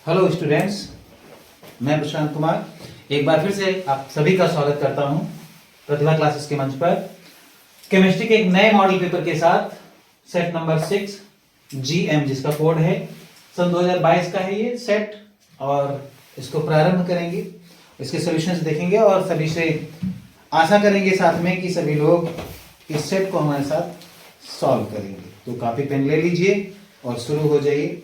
Hello students, मैं प्रशांत कुमार एक बार फिर से आप सभी का स्वागत करता हूं प्रतिभा क्लासेस के मंच पर। केमिस्ट्री के एक नए मॉडल पेपर के साथ सेट नंबर 6 GM, जिसका कोड है सन 2022 का है ये सेट, और इसको प्रारंभ करेंगे, इसके सॉल्यूशंस देखेंगे और सभी से आशा करेंगे साथ में कि सभी लोग इस सेट को हमारे साथ सॉल्व करेंगे। तो कॉपी पेन ले लीजिए और शुरू हो जाइए।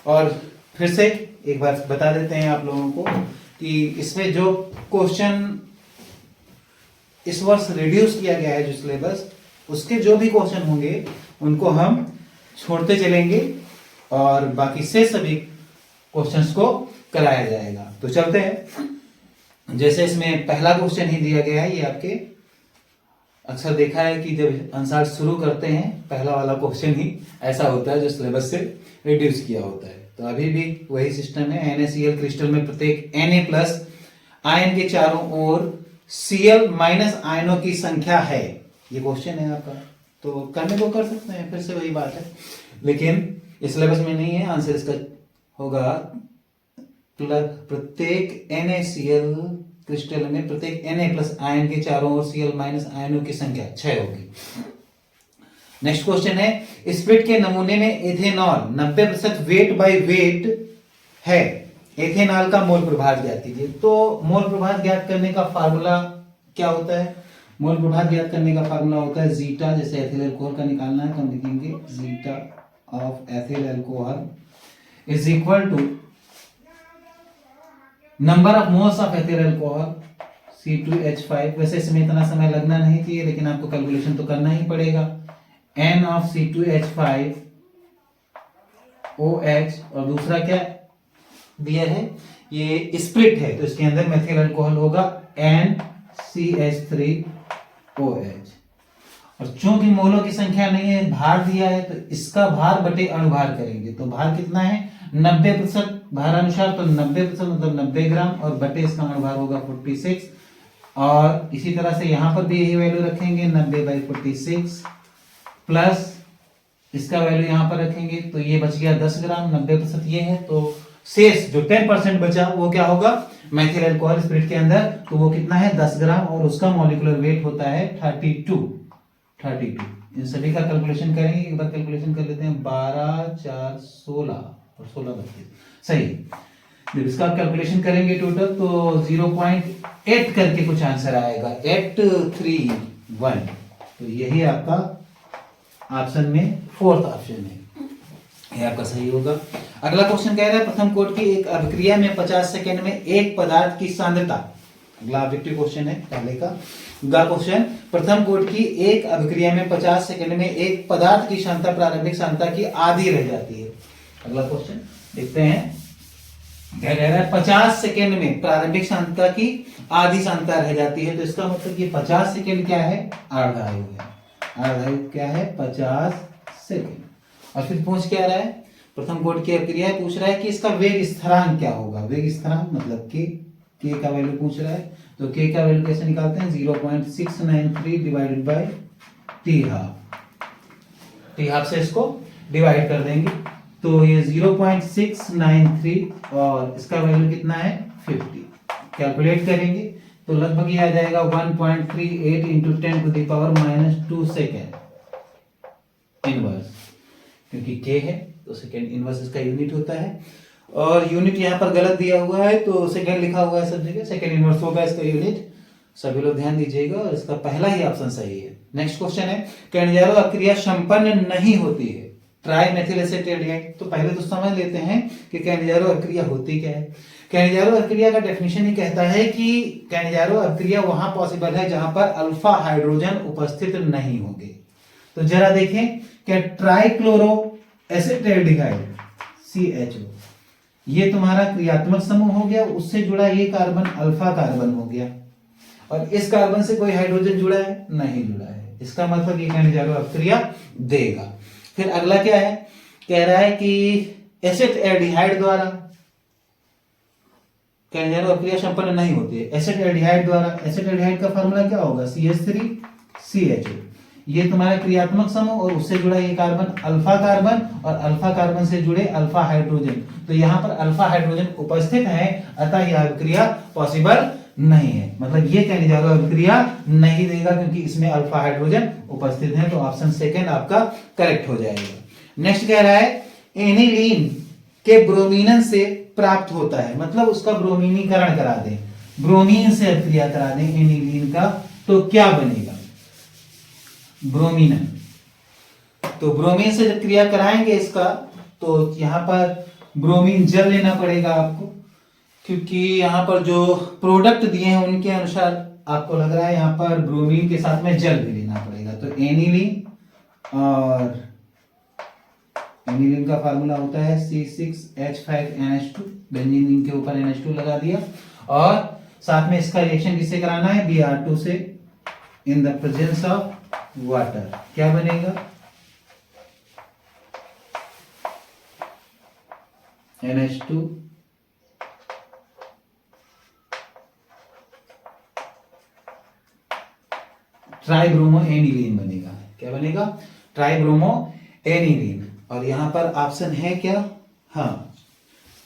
और फिर से एक बार बता देते हैं आप लोगों को कि इसमें जो क्वेश्चन इस वर्ष रिड्यूस किया गया है, जो सिलेबस, उसके जो भी क्वेश्चन होंगे उनको हम छोड़ते चलेंगे और बाकी से सभी क्वेश्चंस को कराया जाएगा। तो चलते हैं। जैसे इसमें पहला क्वेश्चन ही दिया गया है, ये आपके अक्सर देखा है कि जब आंसर शुरू करते हैं पहला वाला क्वेश्चन ही ऐसा होता है जो सिलेबस से रिड्यूस किया होता है। तो अभी भी वही सिस्टम है। NaCl क्रिस्टल में प्रत्येक Na+ आयन के चारों ओर Cl- आयनों की संख्या है। ये क्वेश्चन है आपका, तो करने को कर सकते हैं, फिर से वही बात है, लेकिन इस सिलेबस में नहीं है। आंसर इसका होगा प्रत्येक NaCl क्रिस्टल में प्रत्येक Na+ आयन के चारों ओर Cl- आयनों की संख्या 6 होगी। नेक्स्ट क्वेश्चन है, स्प्रिट के नमूने में एथेनॉल 90% वेट बाय वेट है, एथेनॉल का मोल प्रभाव ज्ञात कीजिए। तो मोल प्रभाव ज्ञात करने का फार्मूला क्या होता है? मोल प्रभाव ज्ञात करने का फार्मूला होता है जीटा, जैसे एथिल अल्कोहल का निकालना है तो हम लिखेंगे zeta of ethyl alcohol is equal to number of moles of ethyl alcohol C2H5। वैसे इसमें इतना समय लगना नहीं चाहिए, लेकिन आपको कैलकुलेशन तो करना ही पड़ेगा। N ऑफ C2H5 OH, और दूसरा क्या दिया है, ये स्प्रिट है तो इसके अंदर मेथिल अल्कोहल होगा NCH3OH। और चूंकि मोलों की संख्या नहीं है, भार दिया है, तो इसका भार बटे अणुभार करेंगे। तो भार कितना है? 90% भार अनुसार, तो 90% मतलब 90 ग्राम, और बटे इसका अणुभार होगा 46। और इसी तरह से यहां पर भी यही वैल्यू रखेंगे, 90/46 प्लस इसका वैल्यू यहां पर रखेंगे, तो ये बच गया 10 ग्राम। 90% ये है, तो शेष जो 10% बचा वो क्या होगा? मेथिल अल्कोहल स्पिरिट के अंदर, तो वो कितना है? 10 ग्राम, और उसका मॉलिक्यूलर वेट होता है 32। इन सभी का कैलकुलेशन करेंगे, एक बार कैलकुलेशन कर लेते हैं। 12 4 16 और 16 32 सही। जब इसका कैलकुलेशन करेंगे टोटल, तो 0.8 करके कुछ आंसर आएगा, 831। तो यही आपका ऑप्शन में फोर्थ ऑप्शन है, ये आपका सही होगा। अगला क्वेश्चन कह रहा है, प्रथम कोट की एक अभिक्रिया में 50 सेकेंड में एक पदार्थ की सांद्रता। अगला ऑब्जेक्टिव क्वेश्चन है पहले का। अगला क्वेश्चन, प्रथम कोट की एक अभिक्रिया में 50 सेकेंड में एक पदार्थ की सांद्रता प्रारंभिक सांद्रता की आधी रह जाती है। अगला क्वेश्चन देखते हैं, क्या कह रहा है? 50 सेकेंड में प्रारंभिक सांद्रता की आधी सांद्रता रह जाती है, तो इसका मतलब ये 50 सेकेंड क्या है? अर्धायु है। अर्धायु क्या है? 50 सेकेंड। और फिर पूछ क्या रहा है? प्रथम कोट की अभिक्रिया पूछ रहा है कि इसका वेग स्थिरांक क्या होगा। वेग स्थिरांक मतलब के का वैल्यू पूछ रहा है, तो के का वैल्यू कैसे निकालते हैं? 0.693 डिवाइडेड बाय T12 से इसको डिवाइड कर देंगे, तो ये 0.693 और इसका वैल्यू कितना है? 50। कैलकुलेट करेंगे तो लगभग ये आ जाएगा 1.38 इंटू 10⁻⁻2 सेकेंड इनवर्स, क्योंकि के है तो सेकेंड इनवर्स इसका यूनिट होता है। और यूनिट यहाँ पर गलत दिया हुआ है, तो सेकेंड लिखा हुआ है सब जगह, सेकेंड इनवर्स होगा इसका यूनिट। सभी लोग ध्यान दीजिएगा, और इसका पहला ही ऑप्शन सही है। नेक्स्ट क्वेश्चन है, कैनिजारो अभिक्रिया संपन्न नहीं होती है, ट्राई मेथिल एसिटेट। तो पहले तो समझ लेते हैं कि कैनिजारो अभिक्रिया होती क्या है। कैनिजारो अभिक्रिया का डेफिनेशन ही कहता है कि कैनिजारो अभिक्रिया वहां पॉसिबल है जहां पर अल्फा हाइड्रोजन उपस्थित नहीं होंगे। तो जरा देखें, क्या ट्राइक्लोरो एसिटेल्डिहाइड CHO, ये तुम्हारा क्रियात्मक समूह हो गया, उससे जुड़ा ये कार्बन अल्फा कार्बन हो गया, और इस कार्बन से कोई हाइड्रोजन जुड़ा है? नहीं जुड़ा है। इसका मतलब ये कैनिजारो अभिक्रिया देगा। फिर अगला क्या है? कह रहा है कि एसिटेल्डिहाइड द्वारा कैनिजारो अभिक्रिया संपन्न नहीं होती है। एसिटेल्डिहाइड द्वारा, एसिटेल्डिहाइड का फार्मूला क्या होगा? CH3CHO। ये तुम्हारा क्रियात्मक समूह और उससे जुड़ा ये कार्बन अल्फा कार्बन, और अल्फा कार्बन से जुड़े अल्फा हाइड्रोजन। तो यहाँ पर अल्फा हाइड्रोजन उपस्थित है, अतः यह अभिक्रिया पॉसिबल नहीं है। मतलब ये कहने जा रहा है अभिक्रिया नहीं देगा क्योंकि इसमें अल्फा हाइड्रोजन उपस्थित है। तो ऑप्शन सेकंड आपका करेक्ट हो जाएगा। नेक्स्ट कह रहा है एनिलीन के ब्रोमीन से प्राप्त होता है, मतलब उसका ब्रोमीनीकरण करा दें, ब्रोमीन से अभिक्रिया करा दें एनिलीन का, तो क्या बनेगा? ब्रोमीन। तो ब्रोमीन से जब क्रिया कराएंगे इसका, तो यहां पर ब्रोमीन जल लेना पड़ेगा आपको, क्योंकि यहां पर जो प्रोडक्ट दिए हैं उनके अनुसार आपको लग रहा है यहां पर ब्रोमीन के साथ में जल भी लेना पड़ेगा। तो एनिलीन, और एनिलीन का फार्मूला होता है C6H5NH2, बेंजीन के ऊपर NH2 लगा दिया, और साथ में इसका रिएक्शन किससे कराना है? Br2 से, इन द प्रेजेंस ऑफ वाटर। क्या बनेगा? NH2 ट्राइब्रोमो एनिलीन बनेगा। क्या बनेगा? Tribromo aniline. और यहां पर ऑप्शन है क्या? हाँ,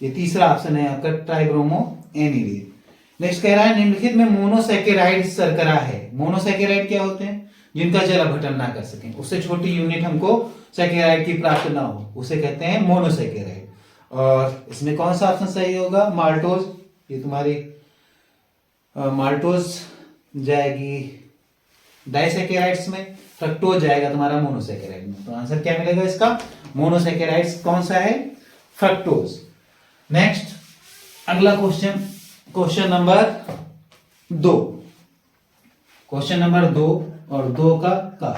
ये तीसरा ऑप्शन है आपका, ट्राइब्रोमो एनिलीन। नेक्स्ट कह रहा है निम्नलिखित में मोनोसैकेराइड शर्करा है। मोनोसैकेराइड क्या होते हैं? जिनका जल अपघटन ना कर सकें, उससे छोटी यूनिट हमको सैकेराइड की प्राप्त ना हो, उसे कहते हैं मोनोसैकेराइड। और इसमें कौन सा ऑप्शन सही होगा? माल्टोज। ये तुम्हारी माल्टोज जाएगी डाइसैकेराइड्स में, फ्रक्टोज जाएगा तुम्हारा मोनोसैकेराइड में। तो आंसर क्या मिलेगा इसका? मोनोसैकेराइड्स कौन सा है? फ्रक्टोज। नेक्स्ट अगला question, question number 2, question number 2 और 2 का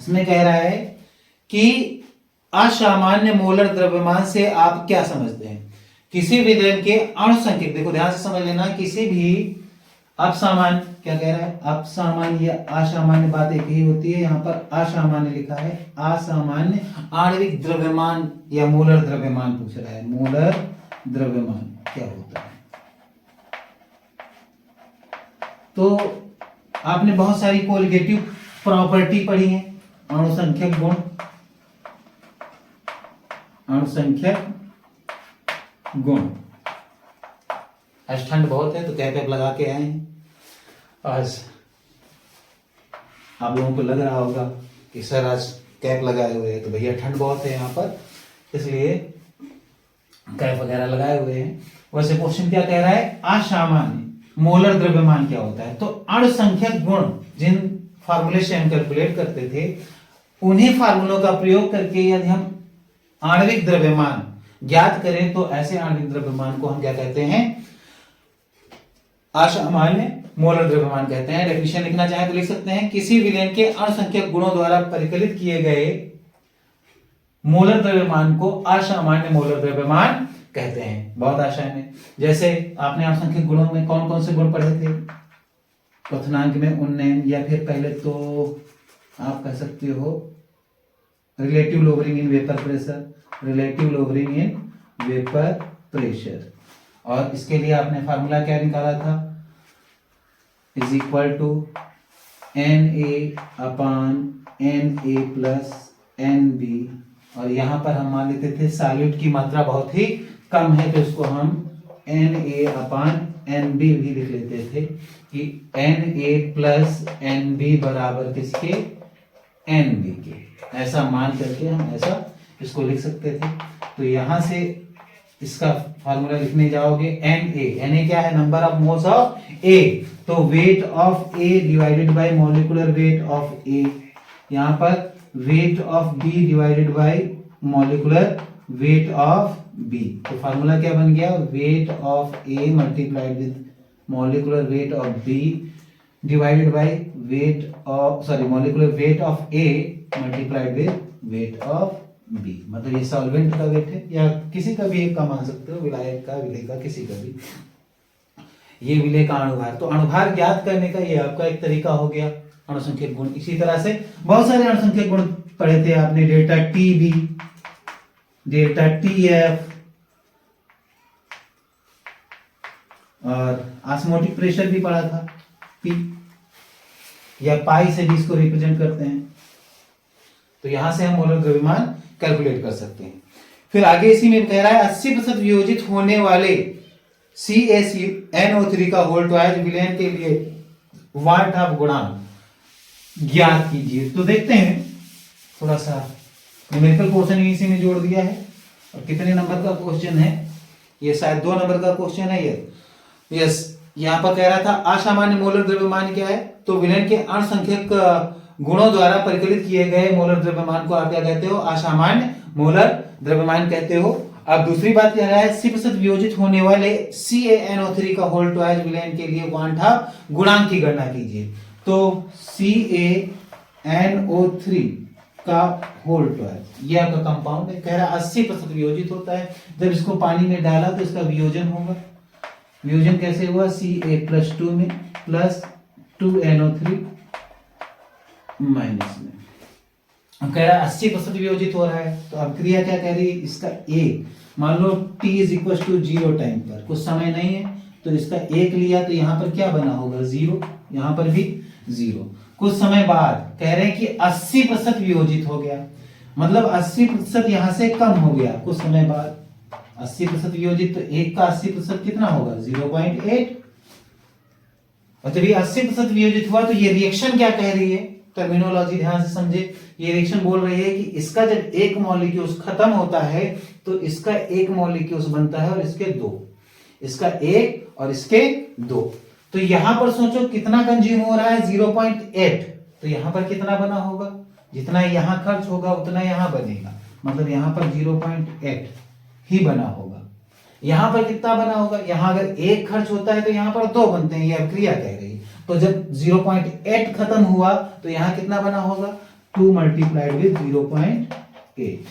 इसमें कह रहा है कि असामान्य मोलर द्रव्यमान से आप क्या समझते हैं? किसी विलयन के अणु संकेत, देखो ध्यान से समझ लेना, किसी भी अपसामान्य, क्या कह रहा है? अपसामान्य या असामान्य बात एक ही होती है, यहां पर असामान्य लिखा है, असामान्य आणविक द्रव्यमान या मोलर द्रव्यमान पूछ रहा है। मोलर द्रव्यमान क्या होता है? तो आपने बहुत सारी कोलिगेटिव प्रॉपर्टी पढ़ी है, अणुसंख्यक गुण, अणुसंख्यक गुण। आज ठंड बहुत है तो कैप लगा के आए हैं। आज आप लोगों को लग रहा होगा कि सर आज कैप लगाए हुए हैं, तो भैया ठंड बहुत है यहाँ पर, इसलिए कैप वगैरह लगाए हुए हैं। वैसे क्वेश्चन क्या कह रहा है? असामान्य मोलर द्रव्यमान क्या होता है? तो अणुसंख्यक गुण जिन फार्मूले से हम कैलकुलेट करते थे, उन्हीं फार्मूलों का प्रयोग करके यदि हम आणविक द्रव्यमान ज्ञात करें, तो ऐसे आणविक द्रव्यमान को हम क्या कहते हैं? असामान्य मोलर द्रव्यमान कहते हैं। डेफिनेशन लिखना चाहे तो लिख सकते हैं, किसी विलयन के अणुसंख्यक गुणों द्वारा परिकलित किए गए मोलर द्रव्यमान को असामान्य मोलर द्रव्यमान कहते हैं। बहुत आसान है। जैसे आपने अणुसंख्यक गुणों में कौन कौन से गुण पढ़े थे? क्वथनांक में उन्नयन, या फिर पहले तो आप कह सकते हो relative lowering in vapour pressure, relative lowering in vapour pressure. और इसके लिए आपने फार्मूला क्या निकाला था? Is equal to Na/Na plus NB। और यहां पर हम मान लेते थे सॉल्यूट की मात्रा बहुत ही कम है, तो इसको हम Na/NB भी लिख लेते थे कि Na प्लस NB बराबर किसके? NB के। ऐसा मान करके हम ऐसा इसको लिख सकते थे। तो यहां से इसका फार्मूला लिखने जाओगे, Na क्या है? Number of moles of A, तो wait of A divided by molecular weight of A, यहां पर weight of B divided by molecular weight of B। तो फार्मूला क्या बन गया? Wait of A multiplied with molecular weight of B divided by weight of molecular weight of A multiplied with weight of B। मतलब ये solvent का wait है, या किसी का भी एक का मान सकते हो, विलायक का, विलेय का, किसी का भी। ये विलेय का अणुभार। तो अणुभार ज्ञात करने का ये आपका एक तरीका हो गया, अणुसंख्यक गुण। इसी तरह से बहुत सारे अणुसंख्यक गुण पढ़े थे आपने, डेल्टा TB, डेल्टा TF, और ऑस्मोटिक प्रेशर भी पढ़ा था P। या पाई से भी इसको रिप्रेजेंट करते हैं। तो यहां से हम मोलर द्रव्यमान कैलकुलेट कर सकते हैं। फिर आगे इसी में कह रहा है 80% वियोजित होने वाले CaCnO3 का होल ट्वाइस विलयन के लिए वाट ऑफ गुणांक ज्ञात कीजिए। तो देखते हैं, थोड़ा सा न्यूमेरिकल पोर्शन इसी में जोड़ दिया है। और कितने नंबर का क्वेश्चन है ये? शायद 2 नंबर का क्वेश्चन है ये। यस, यहां पर कह रहा था असामान्य मोलर द्रव्यमान क्या है, तो विलयन के अणसंख्यक गुणों द्वारा परिकलित किए गए मोलर द्रव्यमान को आप क्या कहते हो? असामान्य मोलर द्रव्यमान कहते हो। अब दूसरी बात कह रहा है 80% वियोजित होने वाले CaNO3 का होल ट्वाइस विलयन के लिए वांठा गुणांक की गणना कीजिए। तो CaNO3 का होल ट्वाइस ये आपका कंपाउंड है, कह रहा है 80% वियोजित होता है। जब इसको पानी में डाला तो इसका वियोजन होगा। वियोजन कैसे हुआ? Ca+2 में प्लस 2NO3 माइनस में। अब कह रहा है 80% वियोजित हो रहा है, तो अब क्रिया क्या कह रही है? इसका एक, मान लो t = 0 टाइम पर, कुछ समय नहीं है तो इसका एक लिया, तो यहां पर क्या बना होगा? 0, यहां पर भी 0। कुछ समय बाद कह रहे हैं कि 80% वियोजित हो गया, मतलब 80% यहां से कम हो गया। कुछ समय बाद 80% वियोजित, तो 1 का 80% कितना होगा? 0.8। और जब ये 80% वियोजित हुआ तो ये रिएक्शन क्या कह रही है? टर्मिनोलॉजी ध्यान से समझे। ये रिएक्शन बोल रही है कि इसका जब एक मॉलिक्यूल्स खत्म होता है तो इसका एक मॉलिक्यूल्स बनता है और इसके 2, इसका एक और इसके 2। तो यहां पर सोचो कितना कंज्यूम हो रहा है? 0.8। तो यहां पर कितना बना होगा? जितना यहां खर्च होगा उतना यहां बनेगा, मतलब यहां पर 0.8 ही बना होगा। यहां पर कितना बना होगा? यहां अगर एक खर्च होता है तो यहां पर 2 बनते हैं, ये क्रिया कह रही है। तो जब 0.8 खत्म हुआ तो यहां कितना बना होगा? 2 मल्टीप्लाइड विद 0.8।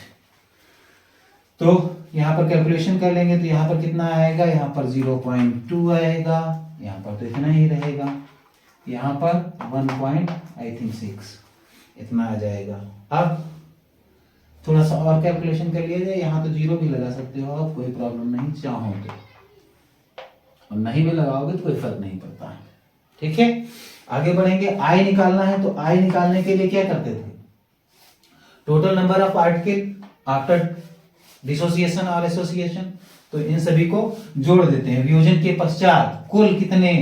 तो यहां पर कैलकुलेशन कर लेंगे तो यहां पर कितना आएगा? यहां पर 0.2 आएगा, यहां पर तो इतना ही रहेगा, यहां पर 1.6 इतना आ जाएगा। अब थोड़ा सा और कैलकुलेशन कर लिया जाए, यहां तो 0 भी लगा सकते हो आप, कोई प्रॉब्लम नहीं चाहो तो, और नहीं भी लगाओगे तो कोई फर्क नहीं पड़ता है। ठीक है, आगे बढ़ेंगे। आई निकालना है, तो आई निकालने के लिए क्या करते थे? Total number of particle after dissociation और एसोसिएशन, तो इन सभी को जोड़ देते हैं। वियोजन के पश्चात कुल कितने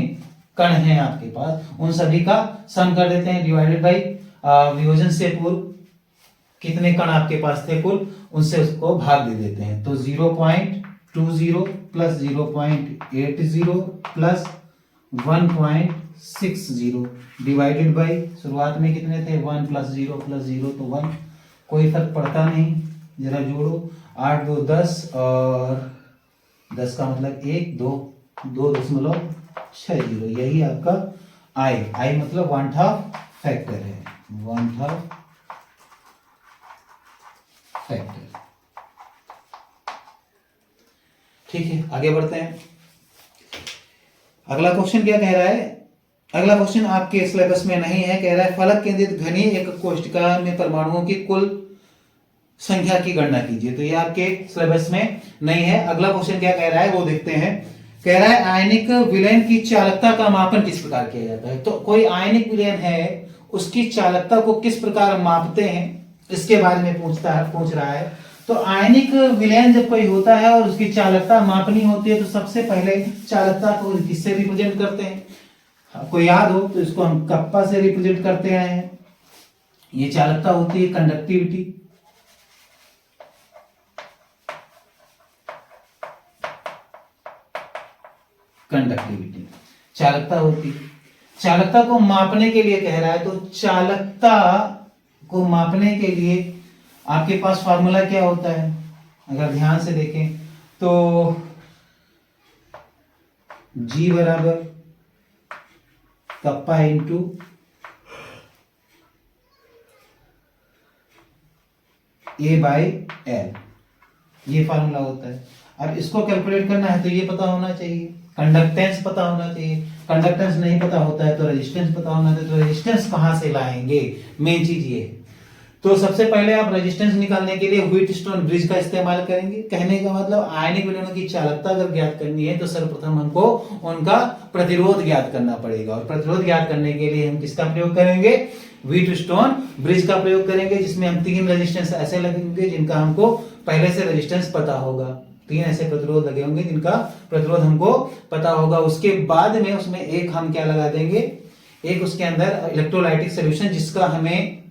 कण हैं आपके पास, उन सभी का सम कर देते हैं, डिवाइडेड बाई वियोजन से पूर्व कितने कण आपके पास थे कुल, उनसे उसको भाग दे देते हैं। तो 0.20 प्लस 0.80 प्लस 1.60 डिवाइडेड बाई, शुरुआत में कितने थे? 1 प्लस 0 प्लस 0 तो 1, कोई फर्क पड़ता नहीं। जरा जोड़ो, 8 2 10 और 10 का मतलब 1 2 2.60, यही आपका आई। आई मतलब वांठा फैक्टर है, वांठा फैक्टर। ठीक है, आगे बढ़ते हैं। अगला क्वेश्चन क्या कह रहा है? अगला क्वेश्चन आपके सिलेबस में नहीं है, कह रहा है फलक केंद्रित घनी एक कोष्ठिका में परमाणुओं की कुल संख्या की गणना कीजिए। तो ये आपके सिलेबस में नहीं है। अगला क्वेश्चन क्या कह रहा है वो देखते हैं। कह रहा है आयनिक विलयन की चालकता का मापन किस प्रकार किया जाता है। तो कोई आयनिक विलयन है, उसकी चालकता को किस प्रकार मापते हैं, इसके बारे में पूछ रहा है। तो आयनिक विलयन जब कोई होता है और उसकी चालकता मापनी होती है, तो सबसे पहले चालकता को किससे रिप्रेजेंट करते हैं? आपको याद हो तो इसको हम कप्पा से रिप्रेजेंट करते हैं। ये चालकता होती है कंडक्टिविटी, कंडक्टिविटी चालकता होती है। चालकता को मापने के लिए कह रहा है, तो चालकता को मापने के लिए आपके पास फार्मूला क्या होता है? अगर ध्यान से देखें तो G बराबर kappa into A by L, ये फार्मूला होता है। अब इसको कैलकुलेट करना है तो ये पता होना चाहिए, कंडक्टेंस पता होना चाहिए। कंडक्टेंस नहीं पता होता है तो रेजिस्टेंस पता होना चाहिए। तो रेजिस्टेंस कहां से लाएंगे, मेन चीज ये है। तो सबसे पहले आप रेजिस्टेंस निकालने के लिए व्हीटस्टोन ब्रिज का इस्तेमाल करेंगे। कहने का मतलब आयनिक विलयनों की चालकता अगर ज्ञात करनी है तो सर्वप्रथम हमको उनका प्रतिरोध ज्ञात करना पड़ेगा, और प्रतिरोध ज्ञात करने के लिए हम किसका प्रयोग करेंगे? व्हीटस्टोन ब्रिज का प्रयोग करेंगे, जिसमें हम 3 रेजिस्टेंस ऐसे लगेंगे जिनका हमको पहले से रेजिस्टेंस पता होगा। 3 ऐसे प्रतिरोध लगे होंगे जिनका प्रतिरोध हमको पता होगा। उसके बाद में उसमें एक हम क्या लगा देंगे, एक उसके अंदर इलेक्ट्रोलाइटिक सोल्यूशन, जिसका हमें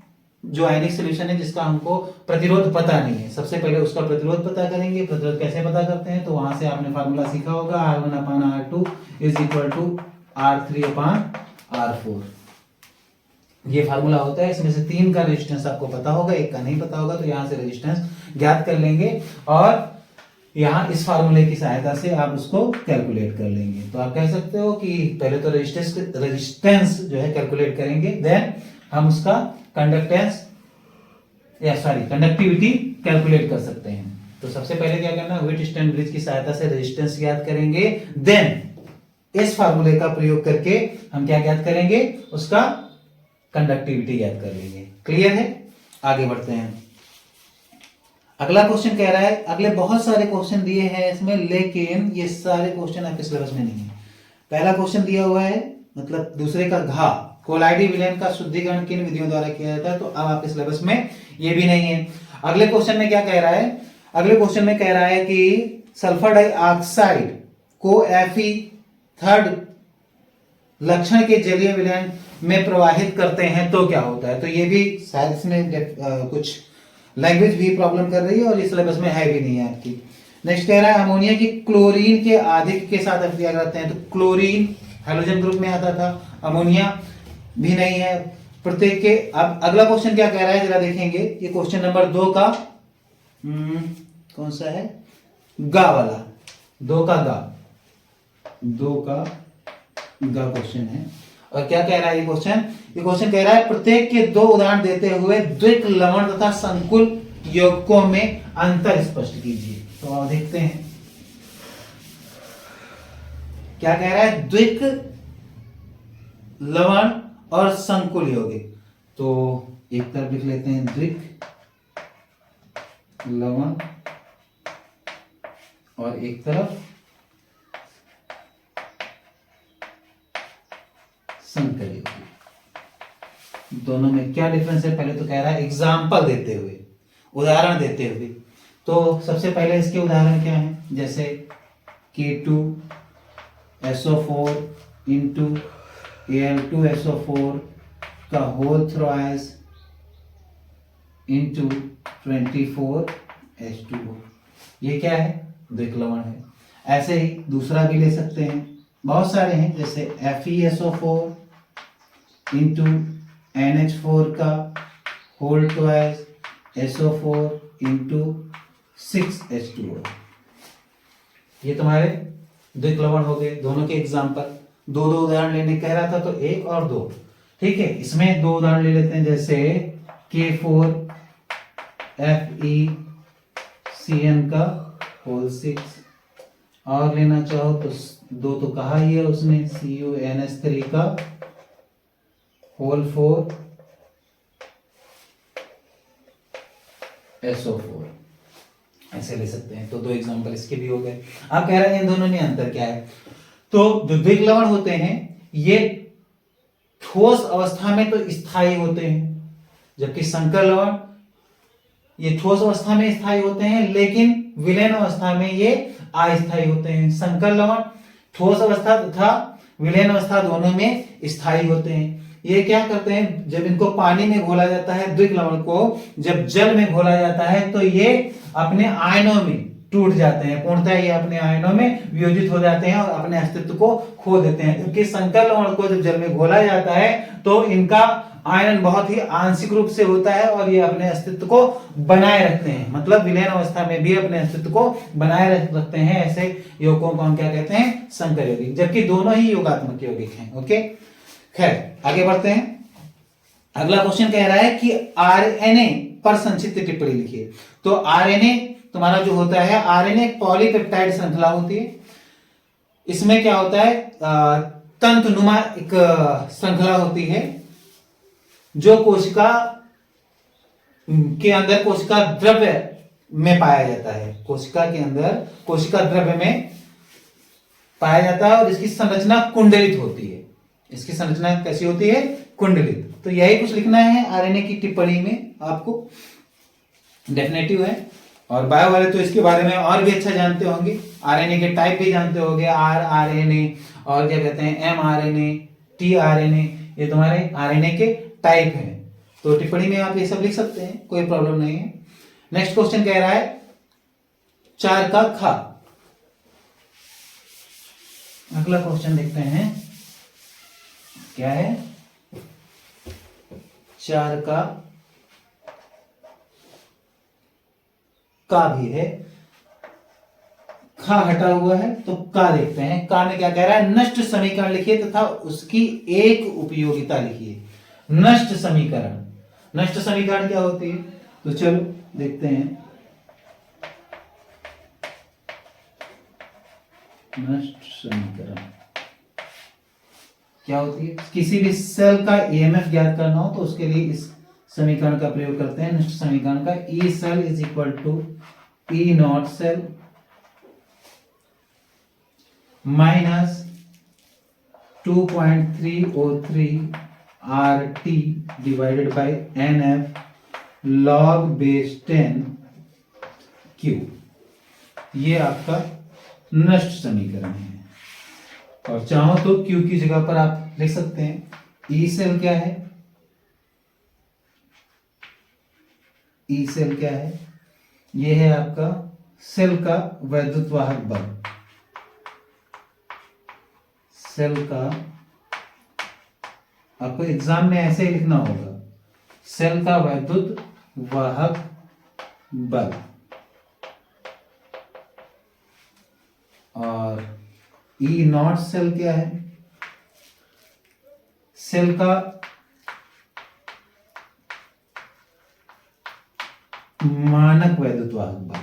जो आयनिक सोल्यूशन है जिसका हमको प्रतिरोध पता नहीं है। सबसे पहले उसका प्रतिरोध पता करेंगे। प्रतिरोध कैसे पता करते हैं? तो वहां से आपने फार्मूला सीखा होगा, R1/R2 is equal to R3/R4। ये फार्मूला होता है। इसमें से 3 का रेजिस्टेंस आपको पता होगा, एक का नहीं पता होगा, तो यहां से रेजिस्टेंस ज्ञात कर लेंगे और यहां इस फार्मूले की सहायता से आप उसको कैलकुलेट कर लेंगे। तो आप कह सकते हो कि पहले तो रेजिस्टेंस जो है कैलकुलेट करेंगे, देन हम उसका कंडक्टिविटी कैलकुलेट कर सकते हैं। तो सबसे पहले क्या करना, व्हीटस्टोन ब्रिज की सहायता से रेजिस्टेंस ज्ञात करेंगे, देन इस फार्मूले का प्रयोग करके हम क्या ज्ञात करेंगे? उसका कंडक्टिविटी ज्ञात कर लेंगे। क्लियर है? आगे बढ़ते हैं। अगला क्वेश्चन कह रहा है, अगले बहुत सारे क्वेश्चन दिए हैं इसमें, लेकिन ये सारे क्वेश्चन आपके सिलेबस में नहीं है। पहला क्वेश्चन दिया हुआ है, मतलब दूसरे का घा, कोलाइडी विलयन का शुद्धिकरण किन विधियों द्वारा किया जाता है, तो अब आपके सिलेबस में ये भी नहीं है। अगले क्वेश्चन में क्या कह रहा है? अगले क्वेश्चन में कह रहा है कि सल्फर डाइऑक्साइड को Fe3 लक्षण के जलीय विलयन में प्रवाहित करते हैं तो क्या होता है? तो ये भी शायद इसमें कुछ लैंग्वेज भी प्रॉब्लम कर रही है और ये सिलेबस में है भी नहीं है आपकी। नेक्स्ट कह रहा है अमोनिया की क्लोरीन के आधिक्य के साथ अभिक्रिया करते हैं, तो क्लोरीन हाइड्रोजन ग्रुप में आता था, अमोनिया भी नहीं है प्रत्येक के। अब अगला क्वेश्चन क्या कह रहा है जरा देखेंगे। ये क्वेश्चन नंबर 2 का कौन सा है? गा वाला, 2 का गा क्वेश्चन है। और क्या कह रहा है ये क्वेश्चन? ये क्वेश्चन कह रहा है प्रत्येक के 2 उदाहरण देते हुए द्विक लवण तथा संकुल यौगिकों में अंतर स्पष्ट कीजिए। तो आप देखते हैं क्या कह रहा है, द्विक लवण और संकुल यौगिक। तो एक तरफ लिख लेते हैं द्विक लवण और एक तरफ संकर यौगिक। दोनों में क्या डिफरेंस है? पहले तो कह रहा है एग्जाम्पल देते हुए, उदाहरण देते हुए। तो सबसे पहले इसके उदाहरण क्या हैं? जैसे K2SO4 इंटू Al2SO4 का होल थ्राइस इंटू 24H2O। ये क्या है? द्विक लवण है। ऐसे ही दूसरा भी ले सकते हैं, बहुत सारे हैं, जैसे FeSO4 इंटू NH4 का whole twice SO4 into 6H2O। ये तुम्हारे द्विक लवण हो गए, दोनों के एग्जाम्पल। 2 उदाहरण लेने कह रहा था तो 1 और 2, ठीक है। इसमें 2 उदाहरण ले लेते हैं, जैसे K4FeCN का होल 6, और लेना चाहो तो 2 तो कहा ही है उसने, CuNH3 का होल 4SO4। ऐसे ले सकते हैं। तो 2 एग्जांपल इसके भी हो गए। आप कह रहे हैं इन दोनों में अंतर क्या है? तो जो द्विक लवण होते हैं ये ठोस अवस्था में तो स्थायी होते हैं, जबकि संकर लवण ये ठोस अवस्था में स्थायी होते हैं, लेकिन विलयन अवस्था में ये अस्थायी होते हैं। संकर लवण ठोस अवस्था तथा विलयन अवस्था दोनों में स्थायी होते हैं। ये क्या करते हैं, जब इनको पानी में घोला जाता है, द्विक लवण को जब जल में घोला जाता है तो ये अपने आयनों में टूट जाते हैं, पूर्णतः ये अपने आयनों में वियोजित हो जाते हैं और अपने अस्तित्व को खो देते हैं। क्योंकि संकर लवण को जब जल में घोला जाता है तो इनका आयनन बहुत ही आंशिक रूप से होता है और ये अपने अस्तित्व को बनाए रखते हैं, मतलब विलयन अवस्था में भी अपने अस्तित्व को बनाए रखते हैं। ऐसे यौगिकों को हम क्या कहते हैं? संकर यौगिक, जबकि दोनों ही योगात्मक यौगिक हैं। ओके, खैर आगे बढ़ते हैं। अगला क्वेश्चन कह रहा है कि आरएनए पर संक्षिप्त टिप्पणी लिखिए। तो आरएनए तुम्हारा जो होता है, आरएनए एक पॉलीपेप्टाइड श्रृंखला होती है। इसमें क्या होता है, तंतुनुमा एक श्रृंखला होती है जो कोशिका के अंदर कोशिका द्रव्य में पाया जाता है, कोशिका के अंदर कोशिका द्रव्य में पाया जाता है और इसकी संरचना कुंडलित होती है। इसकी संरचना कैसी होती है? कुंडलित। तो यही कुछ लिखना है आरएनए की टिप्पणी में आपको, डेफिनेटिव है। और बायो वाले तो इसके बारे में और भी अच्छा जानते होंगे, आरएनए के टाइप भी जानते होंगे, आरएनए और क्या कहते हैं एमआरएनए, टीआरएनए, ये तुम्हारे आरएनए के टाइप हैं। तो टिप्पणी में आप ये सब लिख सकते हैं, कोई प्रॉब्लम नहीं है। नेक्स्ट क्वेश्चन कह रहा है 4 का खा। अगला क्वेश्चन देखते हैं क्या है। 4 का भी है, खा हटा हुआ है तो का देखते हैं। का में क्या कह रहा है? नष्ट समीकरण लिखिए तथा उसकी एक उपयोगिता लिखिए। नष्ट समीकरण, नष्ट समीकरण क्या होती है? तो चलो देखते हैं। नष्ट समीकरण क्या होती है? किसी भी सेल का ईएमएफ ज्ञात करना हो तो उसके लिए इस समीकरण का प्रयोग करते हैं, नष्ट समीकरण का। E cell is equal to E naught cell minus 2.303 RT divided by NF log base 10 Q। ये आपका नष्ट समीकरण है। और चाहो तो Q की जगह पर आप लिख सकते हैं ई सेल क्या है? ई सेल क्या है? ये है आपका सेल का वैद्युत वाहक बल। सेल का आपको एग्जाम में ऐसे ही लिखना होगा, सेल का वैद्युत वाहक बल। और ई नॉट सेल क्या है? सेल का मानक वैद्युत वाहक बल।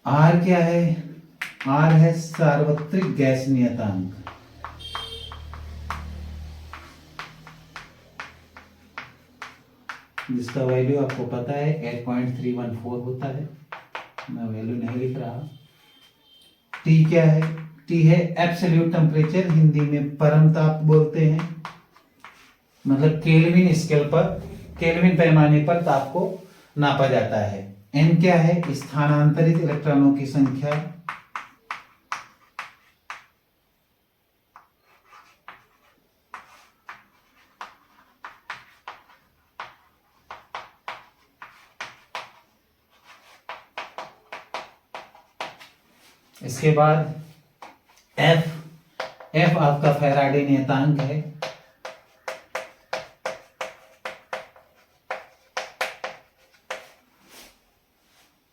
आर क्या है? आर है सार्वत्रिक गैस नियतांक। जिसका वैल्यू आपको पता है 8.314 होता है, मैं वैल्यू नहीं लिख रहा। टी क्या है? टी है एब्सोल्यूट टेम्परेचर, हिंदी में परम ताप बोलते हैं, मतलब केल्विन स्केल पर, केल्विन पैमाने पर ताप को नापा जाता है। एन क्या है? स्थानांतरित इलेक्ट्रॉनों की संख्या। इसके बाद एफ, एफ आपका फैराडे नियतांक है।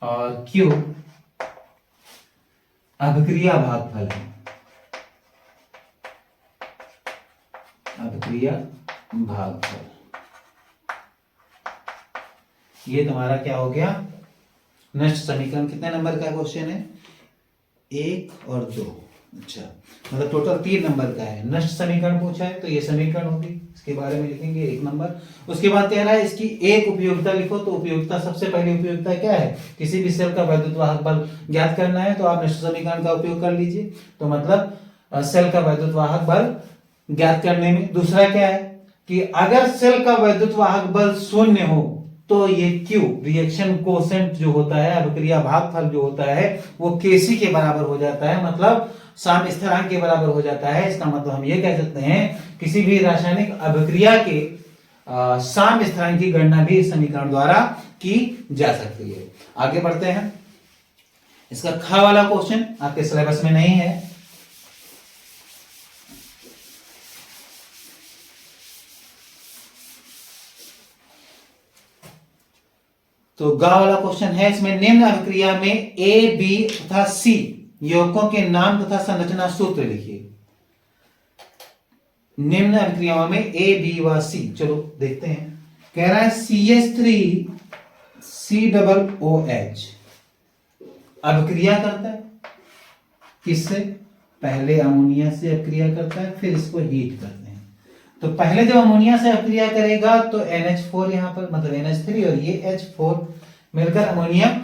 और क्यू अभिक्रिया भागफल है, अभिक्रिया भागफल। ये तुम्हारा क्या हो गया? नष्ट समीकरण। कितने नंबर का क्वेश्चन है? 1 और 2। अच्छा, मतलब टोटल 3 नंबर का है। नष्ट समीकरण पूछा है तो ये समीकरण होगी, इसके बारे में लिखेंगे 1 नंबर। उसके बाद कह रहा है इसकी एक उपयोगिता लिखो। तो उपयोगिता, सबसे पहली उपयोगिता क्या है? किसी भी सेल का वैद्युत वाहक बल ज्ञात करना है तो आप नष्ट समीकरण का उपयोग कर लीजिए। तो मतलब सेल का वैद्युत वाहक बल ज्ञात करने में। दूसरा क्या है कि अगर सेल का वैद्युत वाहक बल 0 हो तो ये Q रिएक्शन कोसेंट जो होता है, अभिक्रिया भागफल जो होता है, वो Kc के बराबर हो जाता है, मतलब साम्य स्थिरांक के बराबर हो जाता है। इसका मतलब हम ये कह सकते हैं किसी भी रासायनिक अभिक्रिया के साम्य स्थिरांक की गणना भी इस समीकरण द्वारा की जा सकती है। आगे बढ़ते हैं। इसका खा वाला क्वेश्चन आपके सिलेबस में नहीं है। तो गा वाला क्वेश्चन है, इसमें निम्न अभिक्रिया में ए, बी तथा सी यौगिकों के नाम तथा संरचना सूत्र लिखिए। निम्न अभिक्रियाओं में ए, बी व सी। चलो देखते हैं। कह रहा है CH3 COOH अभिक्रिया करता है, किससे? पहले अमोनिया से अभिक्रिया करता है, फिर इसको हीट करते हैं। तो पहले जब अमोनिया से अभिक्रिया करेगा तो NH4 यहाँ पर, मतलब NH3 और ये H4 मिलकर अमोनियम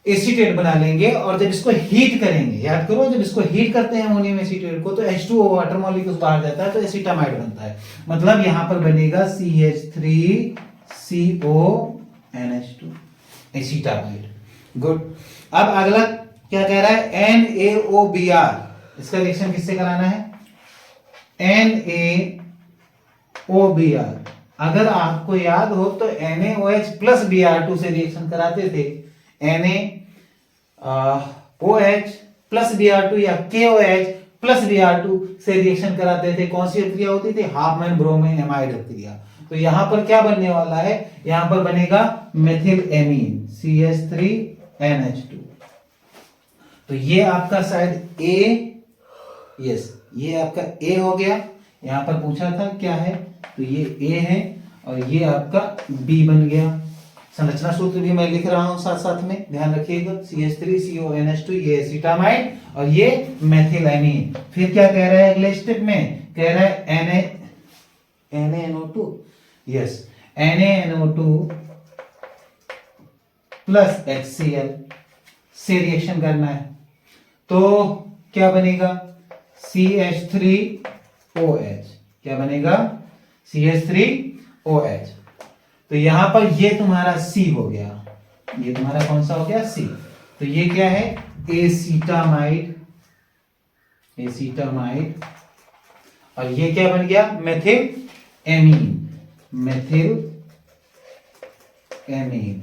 एसीटेट बना लेंगे। और जब इसको हीट करेंगे, याद करो, जब इसको हीट करते हैं अमोनियम एसीटेट को, तो H2O वाटर मॉलिक्यूल बाहर जाता है, तो एसीटामाइड बनता है। मतलब यहां पर बनेगा CH3CO NH2 एसीटामाइड। गुड। अब अगला क्या कह रहा है? NaOBr, इसका रिएक्शन किससे कराना है? NaOBr। अगर आपको याद हो तो NaOH प्लस Br2 से रिएक्शन कराते थे, NaOH प्लस Br2 या KOH प्लस Br2 से रिएक्शन कराते थे। कौन सी अभिक्रिया होती थी? हाफमैन ब्रोमीन एमाइड अभिक्रिया। तो यहां पर क्या बनने वाला है? यहां पर बनेगा मेथिल एमीन CH3NH2। तो ये आपका शायद ए, यस, ये आपका ए हो गया। यहां पर पूछा था क्या है, तो ये ए है और ये आपका बी बन गया। संरचना सूत्र भी मैं लिख रहा हूं साथ साथ में, ध्यान रखिएगा। CH3CONH2 ये एसिटामाइड और ये मेथिलामीन। फिर क्या कह रहा है अगले स्टेप में? कह रहा है NaNO2, yes, NaNO2 plus HCl से रिएक्शन करना है। तो क्या बनेगा? CH3OH। क्या बनेगा? CH3OH। तो यहां पर ये तुम्हारा C हो गया, ये तुम्हारा कौन सा हो गया? C। तो ये क्या है? एसीटामाइड, एसीटामाइड। और ये क्या बन गया? Methyl amine, methyl amine.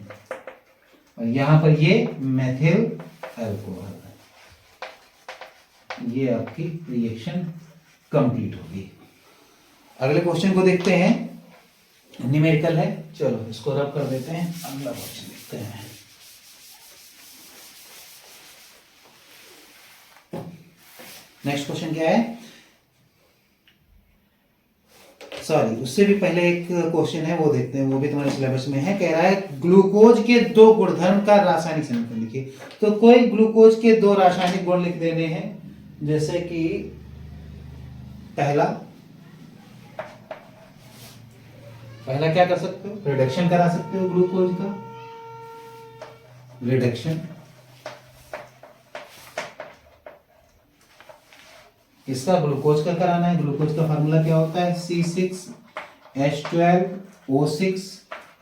और यहां पर ये मेथिल अल्कोहल। ये आपकी रिएक्शन कंप्लीट होगी। अगले क्वेश्चन को देखते हैं, न्यूमेरिकल है। चलो इसको रब कर देते हैं, अगला क्वेश्चन देखते हैं। नेक्स्ट क्वेश्चन क्या है? सॉरी, उससे भी पहले एक क्वेश्चन है, वो देखते हैं, वो भी तुम्हारे सिलेबस में है। कह रहा है ग्लूकोज के दो गुणधर्म का रासायनिक समीकरण लिखिए। तो कोई ग्लूकोज के दो रासायनिक गुण लिख देने हैं, जैसे कि पहला क्या कर सकते हो? रिडक्शन करा सकते हो ग्लूकोज का, रिडक्शन। इसका ग्लूकोज का कराना है। ग्लूकोज का फार्मूला क्या होता है? C6H12O6।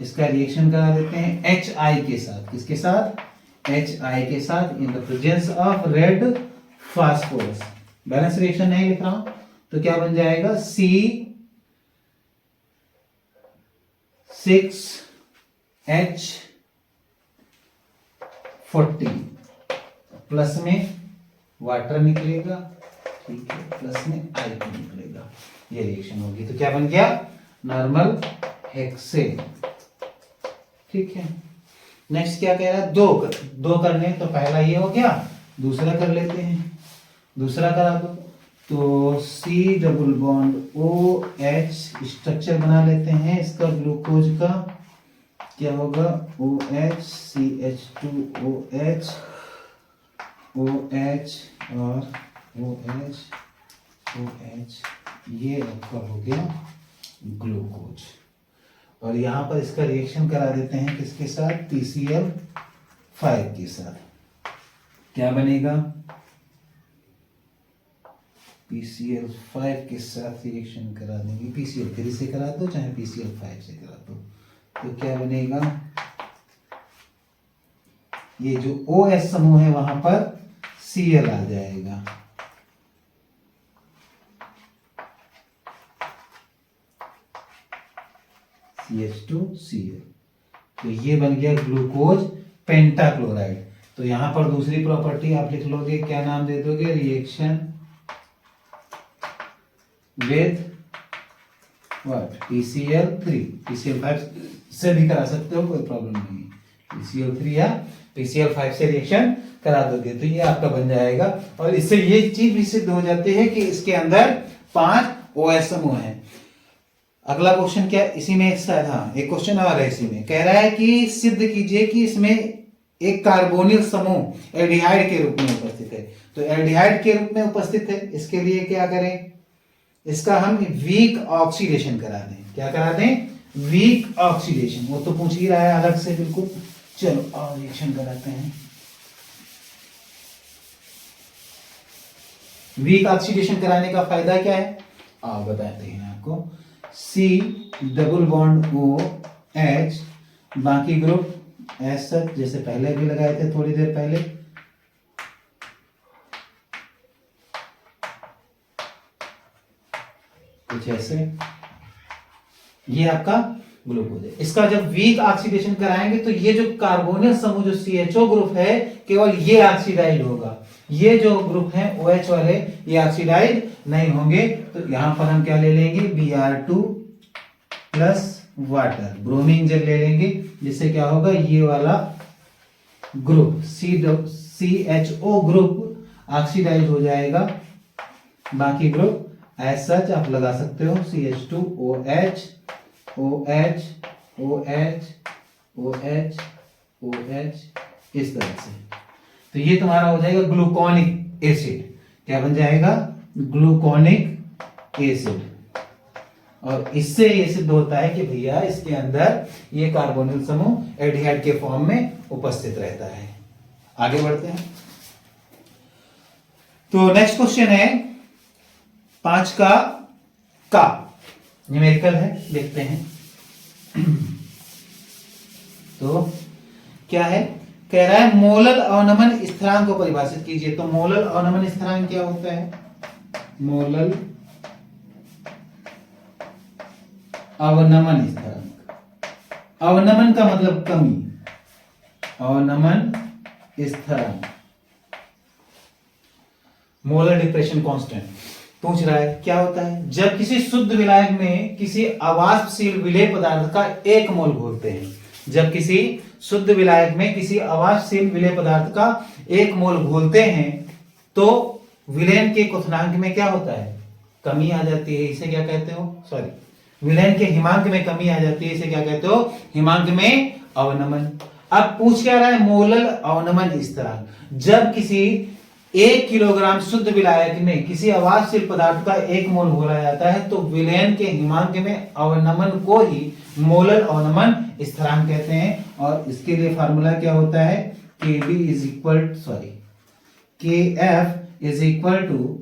इसका रिएक्शन करा देते हैं HI के साथ। किसके साथ? HI के साथ, इन the presence of red phosphorus. Balance reaction नहीं लिख रहा हूं, तो क्या बन जाएगा? C6H40 प्लस में वाटर निकलेगा, ठीक है, प्लस में I2 निकलेगा। ये रिएक्शन होगी। तो क्या बन गया? Normal hexane. ठीक है। नेक्स्ट क्या कह रहा है? दो करने, तो पहला ये हो गया, दूसरा कर लेते हैं। दूसरा करा दो, तो C double bond OH structure बना लेते हैं इसका ग्लूकोज का। क्या होगा? OH CH2OH OH और OH OH, ये आपका हो गया ग्लूकोज। और यहां पर इसका रिएक्शन करा देते हैं किसके साथ? PCl5 के साथ। क्या बनेगा? PCl5 के साथ रिएक्शन करा देंगे। PCl3 से करा दो चाहे PCl5 से करा दो, तो क्या बनेगा? ये जो OH समूह है वहां पर Cl आ जाएगा। CH2Cl। तो ये बन गया ग्लूकोज पेंटाक्लोराइड। तो यहां पर दूसरी प्रॉपर्टी आप लिख लोगे, क्या नाम दे दोगे? Reaction with what? PCl3। PCl5 से भी करा सकते हो, कोई प्रॉब्लम नहीं है। PCl3 या PCl5 से रिएक्शन करा दोगे तो ये आपका बन जाएगा। और इससे ये चीज भी सिद्ध हो जाती है कि इसके अंदर 5 OH समूह है। अगला क्वेश्चन क्या इसी में शायद, हाँ, एक क्वेश्चन और है इसी में। कह रहा है कि सिद्ध कीजिए कि इसमें एक कार्बोनिल समूह एल्डिहाइड के रूप में उपस्थित है। तो एल्डिहाइड के रूप में उपस्थित है, इसके लिए क्या करें, इसका हम वीक ऑक्सीडेशन करा दें। क्या करा दें? Weak oxidation. वो तो पूछ ही रहा है अलग से बिल्कुल। चलो और रिएक्शन कराते हैं। वीक ऑक्सीडेशन कराने का फायदा क्या है, आओ बताते हैं आपको। C डबल बॉन्ड OH, बाकी ग्रुप एस सच जैसे पहले भी लगाए थे थोड़ी देर पहले। कुछ ऐसे, ये आपका ग्लूकोज है। इसका जब वीक ऑक्सीडेशन कराएंगे तो ये जो कार्बोनिल समूह जो CHO ग्रुप है केवल ये ऑक्सीडाइज होगा, ये जो ग्रुप है OH वाले ये ऑक्सीडाइज नहीं होंगे। तो यहां पर हम क्या ले लेंगे, Br2 प्लस वाटर, ब्रोमीन जल ले लेंगे, जिससे क्या होगा, ये वाला ग्रुप CHO ग्रुप ऑक्सीडाइज हो जाएगा। बाकी ग्रुप एज सच आप लगा सकते हो, CH2OH OH OH OH OH इस तरह से। तो ये तुम्हारा हो जाएगा ग्लूकोनिक एसिड। क्या बन जाएगा? Gluconic acid. और इससे ये सिद्ध होता है कि भैया इसके अंदर ये कार्बोनिल समूह एल्डिहाइड के फॉर्म में उपस्थित रहता है। आगे बढ़ते हैं। तो नेक्स्ट क्वेश्चन है 5 का न्यूमेरिकल है, देखते हैं। तो क्या है, कह रहा है मोलर अवनमन स्थिरांक को परिभाषित कीजिए। तो मोलर अवनमन स्थिरांक क्या होता है? मोलर अवनमन स्थिरांक, अवनमन का मतलब कमी, अवनमन स्थिरांक, मोलर डिप्रेशन कांस्टेंट। पूछ रहा है क्या होता है, जब किसी शुद्ध विलायक में किसी अवाष्पशील विलेय पदार्थ का 1 मोल घोलते हैं। जब किसी शुद्ध विलायक में किसी अवाष्पशील विलेय पदार्थ का 1 मोल घोलते हैं तो विलयन के क्वथनांक में क्या होता है? कमी आ जाती है। इसे क्या कहते हो? सॉरी, विलयन के हिमांक में कमी आ जाती है, इसे क्या कहते हो? हिमांक में अवनमन। अब पूछ क्या रहा है, मोलर अवनमन स्थिरांक। जब किसी 1 किलोग्राम शुद्ध विलायक में किसी अवाष्पशील पदार्थ का 1 मोल घोला जाता है तो विलयन के हिमांक में अवनमन को ही मोलर अवनमन स्थिरांक कहते हैं। और इसके लिए फार्मूला क्या होता है, Kf is equal to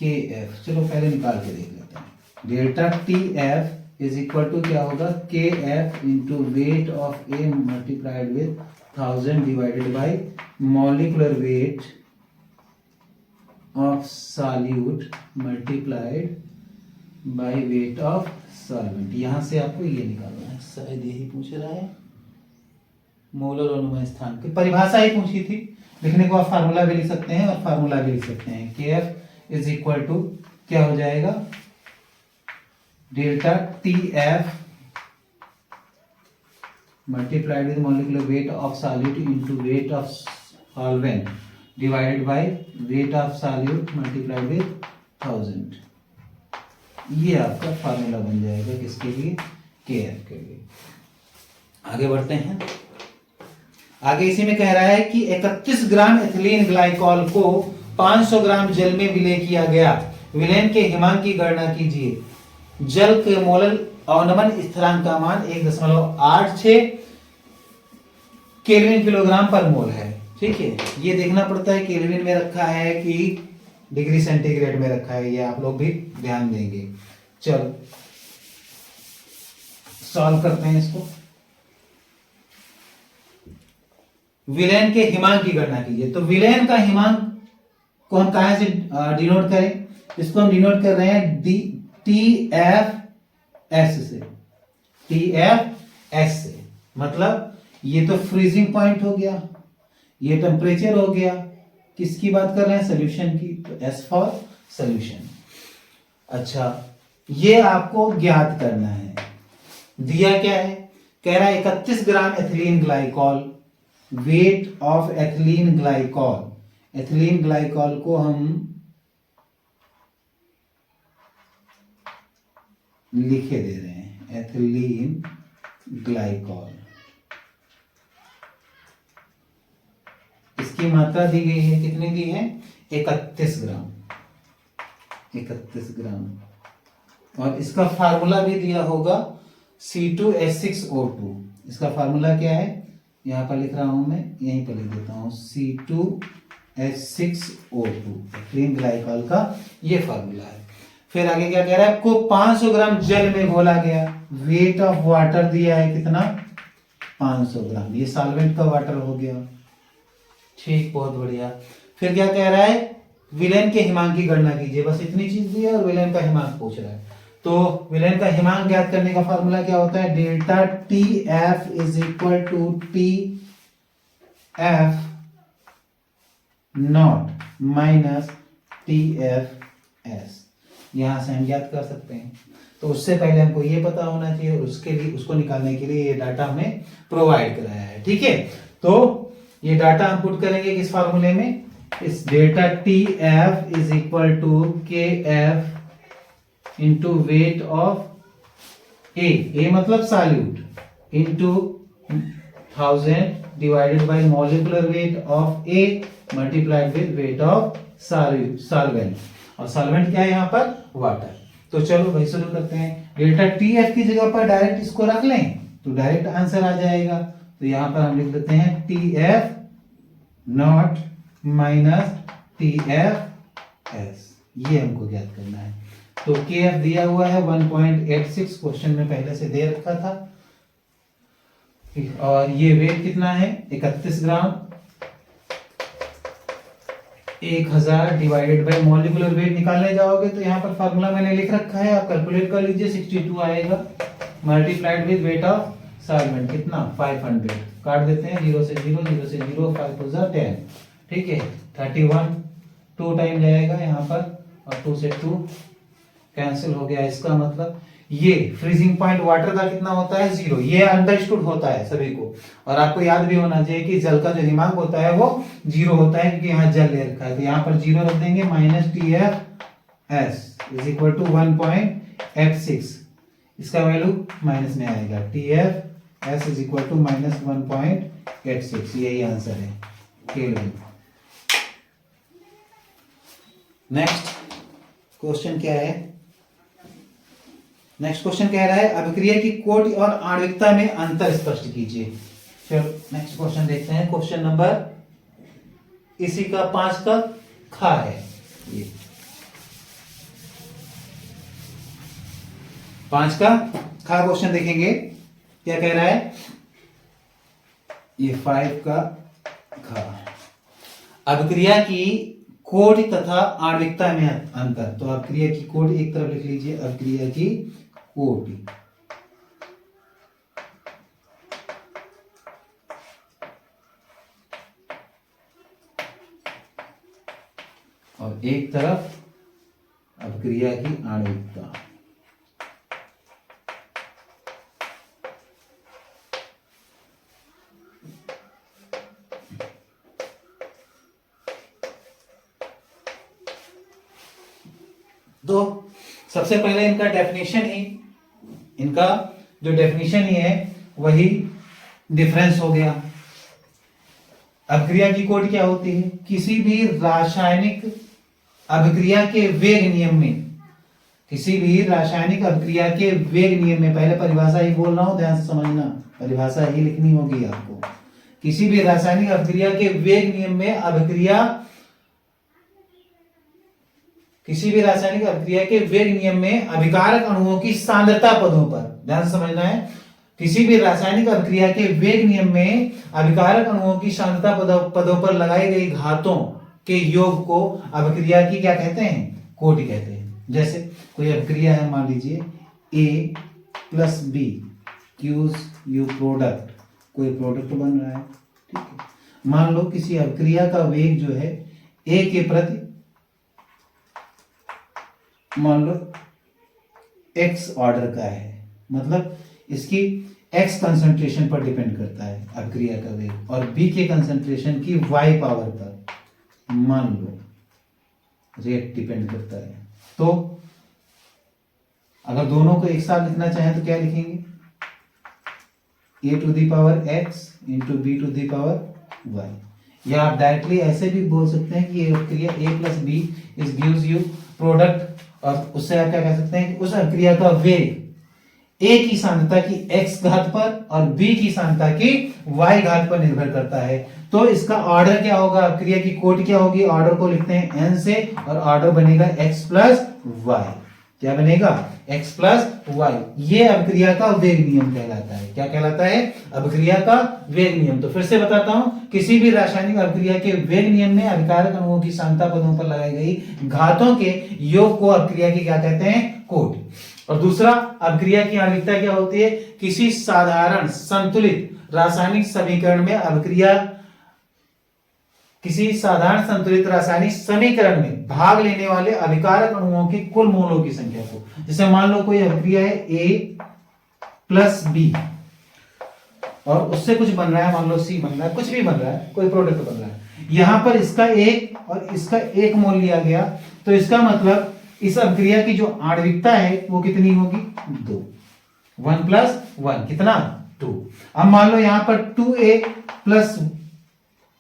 Kf, चलो पहले निकाल के देख लेते हैं। Delta TF is equal to क्या होगा, Kf into weight of A multiplied with 1000 divided by molecular weight of solute multiplied by weight of solvent. यहां से आपको ये निकालना है, शायद यही पूछ रहा है। मोलर अवनमन स्थिरांक की परिभाषा ही पूछी थी, लिखने को आप फार्मूला भी लिख सकते हैं और फार्मूला भी लिख सकते हैं। Kf इज इक्वल टू क्या हो जाएगा, delta TF multiplied with molecular weight of solute into wait of solvent divided by weight of solute multiplied with 1000। ये आपका फार्मूला बन जाएगा किसके लिए, Kf के लिए। आगे बढ़ते हैं। आगे इसी में कह रहा है कि 31 ग्राम एथिलीन ग्लाइकॉल को 500 ग्राम जल में विलय किया गया, विलयन के हिमांक की गणना कीजिए। जल के मोलर अवनमन स्थिरांक का मान 1.86 केल्विन किलोग्राम पर मोल है। ठीक है, ये देखना पड़ता है केल्विन में रखा है कि डिग्री सेंटीग्रेड में रखा है, ये आप लोग भी ध्यान देंगे। चलो सॉल्व करते हैं इसको। विलयन के हिमांक की गणना कीजिए। तो विलयन का हिमांक को हम कहां से डिनोट करें, इसको हम डिनोट कर रहे हैं TFS से, TFS से। मतलब ये तो फ्रीजिंग पॉइंट हो गया, ये टेम्परेचर हो गया, किसकी बात कर रहे हैं, सोल्यूशन की। तो S फॉर सोल्यूशन। अच्छा, ये आपको ज्ञात करना है। दिया क्या है, कह रहा है 31 gram ethylene glycol, weight of ethylene glycol. Ethylene glycol को हम लिखे दे रहे हैं, एथिलीन ग्लाइकॉल। इसकी मात्रा दी गई है, कितनी दी है? 31 ग्राम। 31 ग्राम। और इसका फार्मूला भी दिया होगा C2H6O2। इसका फार्मूला क्या है? यहां पर लिख रहा हूं मैं, यहीं पर लिख देता हूं, C2H6O2 क्लीन ग्लाइकॉल का ये फार्मूला है। फिर आगे क्या कह रहा है? आपको 500 ग्राम जल में घोला गया, वेट ऑफ वाटर दिया है कितना? 500 ग्राम। ये सॉल्वेंट का वाटर हो गया। ठीक, बहुत बढ़िया। फिर क्या कह रहा है? विलेन के हिमांक की गणना कीजिए। बस इतनी चीज दी है और विलेन का हिमांक पूछ रहा है। तो विलेन का हिमांक ज्ञात करने का फार्मूला क्या होता है? Delta T F is equal to T F naught minus T F S. यहां से हम ज्ञात कर सकते हैं। तो उससे पहले हमको ये पता होना चाहिए, और उसके लिए, उसको निकालने के लिए ये डाटा हमें प्रोवाइड कराया है। ठीक है, तो ये डाटा हम पुट करेंगे किस फार्मूले में? इस delta T F is equal to K F into weight of A मतलब solute, into 1000 divided by molecular weight of A multiplied with weight of solvent. और सॉल्वेंट क्या है यहाँ पर? वाटर। तो चलो भाई शुरू करते हैं। डेल्टा टी एफ की जगह पर डायरेक्ट इसको रख लें तो डायरेक्ट आंसर आ जाएगा। तो यहां पर हम लिख देते हैं T F naught minus T F S. ये हमको ज्ञात करना है। तो के एफ दिया हुआ है 1.86, क्वेश्चन में पहले से दे रखा था। और ये वेट कितना है? 31 ग्राम। 1000 डिवाइडेड बाय मॉलिक्यूलर वेट निकालने जाओगे तो यहाँ पर फार्मूला मैंने लिख रखा है, आप कैलकुलेट कर लीजिए। 62 आएगा multiplied with weight of solvent कितना? 500। काट देते हैं, 0 से 0, 0 से 0, 5 to 10। ठीक है, 31 2 टाइम जाएगा यहाँ पर, और 2 से 2 कैंसिल हो गया। इसका मतलब ये फ्रीजिंग पॉइंट वाटर का कितना होता है? 0। ये अंडरस्टूड होता है सभी को, और आपको याद भी होना चाहिए कि जल का जो हिमांक होता है वो 0 होता है, क्योंकि यहाँ जल ले रखा है। तो यहाँ पर 0 रख देंगे, minus T F S is equal to 1.86। इसका वैल्यू माइनस में आएगा, T F S is equal to minus 1.86। यही आंसर है, केल्विन। नेक्स्ट क्वेश्चन क्या है? नेक्स्ट क्वेश्चन कह रहा है अभिक्रिया की कोटि और आणविकता में अंतर स्पष्ट कीजिए। चलो नेक्स्ट क्वेश्चन देखते हैं। क्वेश्चन नंबर इसी का 5 का खा है। ये 5 का खा क्वेश्चन देखेंगे, क्या कह रहा है? ये 5 का खा, अभिक्रिया की कोटि तथा आणविकता में अंतर। तो अभिक्रिया की कोटि एक तरफ लिख लीजिए, अभिक्रिया की कोटि, और एक तरफ अभिक्रिया की आणविकता। तो सबसे पहले इनका डेफिनेशन ही, इनका जो डेफिनेशन ही है वही डिफरेंस हो गया। अभिक्रिया की कोटि क्या होती है? किसी भी रासायनिक अभिक्रिया के वेग नियम में, किसी भी रासायनिक अभिक्रिया के वेग नियम में, पहले परिभाषा ही बोल रहा हूं, ध्यान से समझना, परिभाषा ही लिखनी होगी आपको। किसी भी रासायनिक अभिक्रिया के वेग नियम में अभिक्रिया, किसी भी रासायनिक अभिक्रिया के वेग नियम में अभिकारक अणुओं की सांद्रता पदों पर, ध्यान से समझना है, किसी भी रासायनिक अभिक्रिया के वेग नियम में अभिकारक अणुओं की सांद्रता पदों पर लगाई गई घातों के योग को अभिक्रिया की क्या कहते हैं? कोटि कहते हैं। जैसे कोई अभिक्रिया है, मान लीजिए A plus B gives you product, कोई प्रोडक्ट बन रहा है। ठीक है, मान लो किसी अभिक्रिया का वेग जो है A के प्रति, मान लो x ऑर्डर का है, मतलब इसकी x कंसंट्रेशन पर डिपेंड करता है अभिक्रिया का वेग, और b के कंसंट्रेशन की y पावर पर मान लो रेट डिपेंड करता है। तो अगर दोनों को एक साथ लिखना चाहें तो क्या लिखेंगे? A to the power x into b to the power y. या आप डायरेक्टली ऐसे भी बोल सकते हैं कि ये अभिक्रिया A plus B is gives you product, और उससे आप क्या कह सकते हैं कि उस अभिक्रिया का वेग ए की सांद्रता की x घात पर और b की सांद्रता की y घात पर निर्भर करता है। तो इसका ऑर्डर क्या होगा, अभिक्रिया की कोटि क्या होगी, ऑर्डर को लिखते हैं n से, और ऑर्डर बनेगा x प्लस वाई। क्या बनेगा, x प्लस वाई। ये अभिक्रिया का वेग नियम कहलाता है। क्या कहलाता है, अभिक्रिया का वेग नियम। तो फिर से बताता हूं, किसी भी रासायनिक अभिक्रिया के वेग नियम में अभिकारक अणुओं की सांद्रता पदों पर लगाई गई घातों के योग को अभिक्रिया की क्या कहते हैं, कोटि। और दूसरा, अभिक्रिया की आणविकता क्या होती है, किसी साधारण संतुलित रासायनिक समीकरण में अभिक्रिया, किसी साधारण संतुलित रासायनिक समीकरण में भाग लेने वाले अभिकारक अणुओं की कुल मोलों की संख्या को। जैसे मान लो कोई अभिक्रिया है A प्लस बी और उससे कुछ बन रहा है, मान लो C बन रहा है, कुछ भी बन रहा है, कोई प्रोडक्ट बन रहा है, यहां पर इसका एक और इसका एक मोल लिया गया, तो इसका मतलब इस अभिक्रिया की जो आणविकता है वो कितनी होगी, 2। 1 प्लस 1 कितना, 2। अब मान लो यहां पर 2A प्लस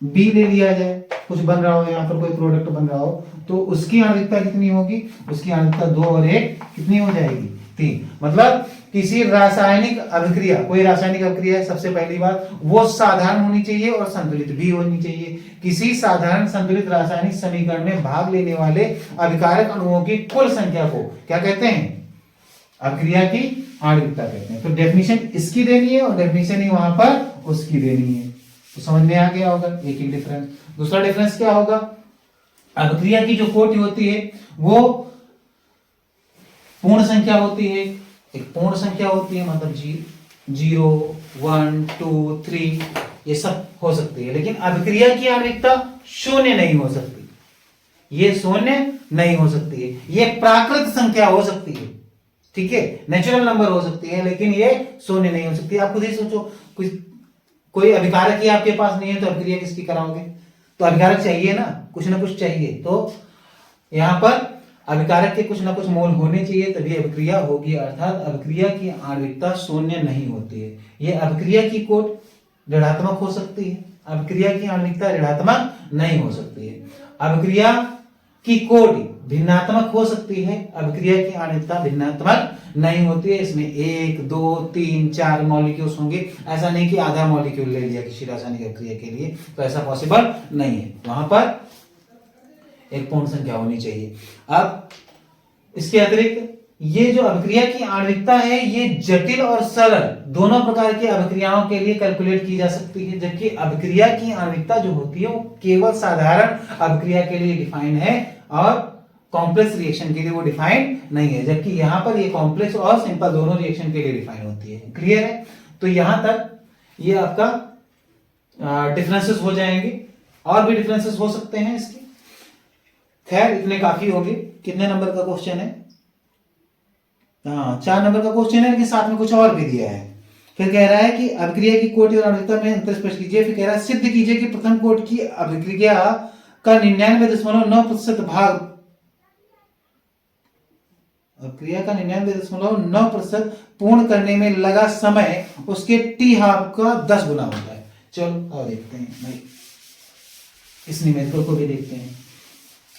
बी ले लिया जाए, कुछ बन रहा हो, यहां पर कोई प्रोडक्ट बन रहा हो, तो उसकी आणविकता कितनी होगी, उसकी आणविकता 2 और 1 कितनी हो जाएगी, 3। मतलब किसी रासायनिक अभिक्रिया, कोई रासायनिक अभिक्रिया है, सबसे पहली बात वो साधारण होनी चाहिए और संतुलित भी होनी चाहिए। किसी साधारण संतुलित रासायनिक समीकरण में भाग लेने वाले अभिकारक अणुओं की कुल संख्या को क्या कहते हैं, अभिक्रिया की आणविकता कहते हैं। तो डेफिनेशन इसकी देनी है और डेफिनेशन ही वहां पर उसकी देनी है। तो समझ में आ गया होगा एक एक डिफरेंस। दूसरा डिफरेंस क्या होगा, अभिक्रिया की जो कोटि होती है वो पूर्ण संख्या होती है, एक पूर्ण संख्या होती है, मतलब 0 1 2 3 ये सब हो सकती है, लेकिन अभिक्रिया की आणविकता शून्य नहीं हो सकती, ये शून्य नहीं हो सकती है, ये प्राकृत संख्या हो सकती है, ठीक है, नेचुरल नंबर हो सकती है, लेकिन ये शून्य नहीं हो सकती। आप खुद ही सोचो, कोई अभिकारक ही आपके पास नहीं है तो अभिक्रिया किसकी कराओगे, तो अभिकारक चाहिए ना कुछ चाहिए, तो यहां पर अभिकारक के कुछ ना कुछ मोल होने चाहिए तभी अभिक्रिया होगी, अर्थात अभिक्रिया की आणविकता शून्य नहीं होती है। यह अभिक्रिया की कोटि ऋणात्मक हो सकती है, अभिक्रिया की आणविकता ऋणात्मक नहीं हो सकती है। अभिक्रिया की कोटि भिन्नात्मक हो सकती है, अभिक्रिया की आणविकता भिन्नात्मक नहीं होती है। इसमें 1 2 3 4 मॉलिक्यूल्स होंगे, ऐसा नहीं कि आधा मॉलिक्यूल ले लिया किसी रासायनिक अभिक्रिया के लिए, तो ऐसा पॉसिबल नहीं है, वहां पर एक पूर्ण संख्या होनी चाहिए। अब इसके अतिरिक्त ये जो अभिक्रिया की आणविकता है ये जटिल और सरल दोनों प्रकार की अभिक्रियाओं के लिए कैलकुलेट की जा सकती है, जबकि अभिक्रिया की आणविकता जो होती है वो केवल साधारण अभिक्रिया के लिए डिफाइंड है और कॉम्प्लेक्स रिएक्शन के लिए वो डिफाइंड नहीं है, जबकि यहां पर ये कॉम्प्लेक्स और सिंपल दोनों रिएक्शन के लिए डिफाइन होती है। क्लियर है, तो यहां तक ये आपका डिफरेंसेस हो जाएंगे, और भी डिफरेंसेस हो सकते हैं इसके। खैर इतने काफी होंगे। कितने नंबर का क्वेश्चन है, हाँ 4 नंबर का क्वेश्चन है, लेकिन साथ में कुछ और भी दिया है। फिर कह रहा है कि अभिक्रिया की कोटि और आणविकता में अंतर स्पष्ट कीजिए। फिर कह रहा है सिद्ध कीजिए कि प्रथम कोटि की अभिक्रिया का 99.9% भाग, अभिक्रिया का 99.9% पूर्ण करने में लगा समय उसके टी हाफ का 10 गुना होता है। चलो और देखते हैं भाई, इस निमेत्रों को भी देखते हैं।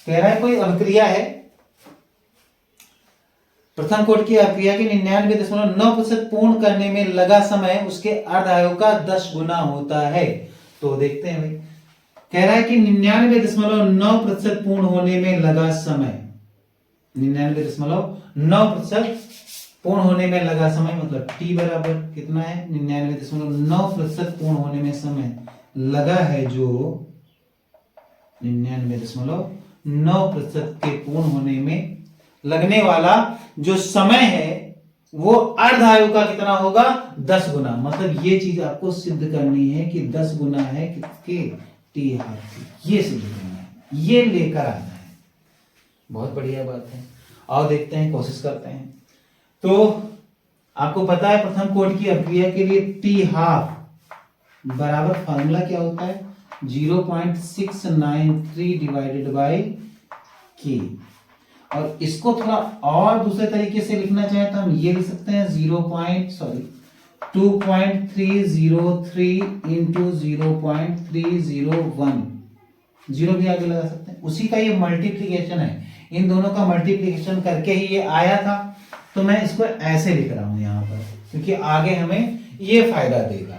कह रहा है कोई अभिक्रिया है, प्रथम कोटि की अभिक्रिया के 99.9% पूर्ण करने में लगा समय उसके अर्धायु का 10 गुना होता है। तो देखते हैं भाई, कह रहा है कि 99.9% पूर्ण होने में लगा समय, 99.9% पूर्ण होने में लगा समय, मतलब t बराबर कितना है, 99.9% पूर्ण होने में समय लगा है, जो 99.9% के पूर्ण होने में लगने वाला जो समय है वो अर्धायु का कितना होगा, 10 गुना। मतलब ये चीज आपको सिद्ध करनी है कि 10 गुना है किसके, टी हाफ की, ये सिद्ध करना है, ये लेकर आना है। बहुत बढ़िया बात है, आओ देखते हैं, कोशिश करते हैं। तो आपको पता है प्रथम कोटि की अभिक्रिया के लिए टी हाफ बराबर फार्मूला क्या होता है, 0.693 डिवाइडेड बाई के। और इसको थोड़ा और दूसरे तरीके से लिखना चाहे तो हम ये लिख सकते हैं 2.303 इंटू 0.301, जीरो भी आगे लगा सकते हैं, उसी का ये मल्टीप्लीकेशन है, इन दोनों का मल्टीप्लीकेशन करके ही ये आया था। तो मैं इसको ऐसे लिख रहा हूं यहां पर, क्योंकि आगे हमें ये फायदा देगा।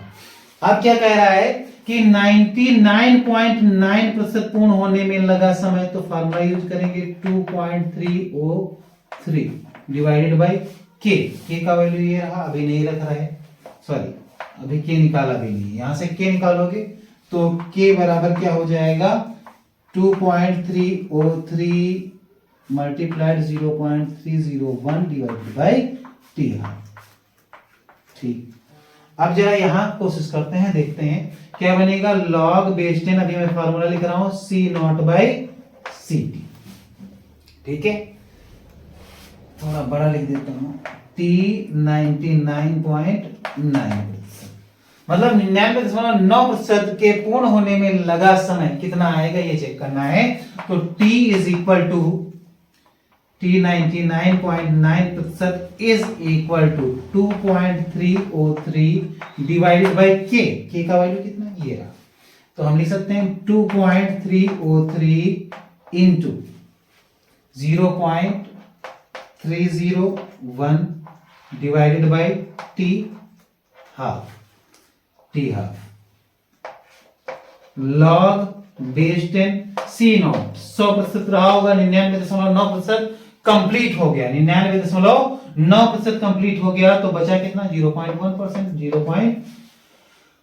अब क्या कह रहा है कि 99.9% पूर्ण होने में लगा समय, तो फार्मूला यूज करेंगे 2.303 डिवाइडेड बाई के का वैल्यू ये रहा, अभी नहीं रख रहा है, सॉरी अभी के निकाला भी नहीं, यहां से के निकालोगे तो के बराबर क्या हो जाएगा 2.303 मल्टीप्लाइड 0.301 डिवाइडेड बाई टी। ठीक, अब जरा यहां कोशिश करते हैं, देखते हैं क्या बनेगा। लॉग बेस 10, अभी मैं फार्मूला लिख रहा हूं सी नॉट बाई सी टी। ठीक है, थोड़ा बड़ा लिख देता हूं, टी 99.9%, मतलब 99.9% के पूर्ण होने में लगा समय कितना आएगा ये चेक करना है। तो t is equal to t 99.9% is equal to 2.303 divided by K का वैल्यू कितना ये रहा, तो हम लिख सकते हैं 2.303 into 0.301 divided by T half, log base 10 C naught 100% रहा होगा, 99.9% कंप्लीट हो गया, 99.9% कंप्लीट हो गया, तो बचा कितना 0.1%,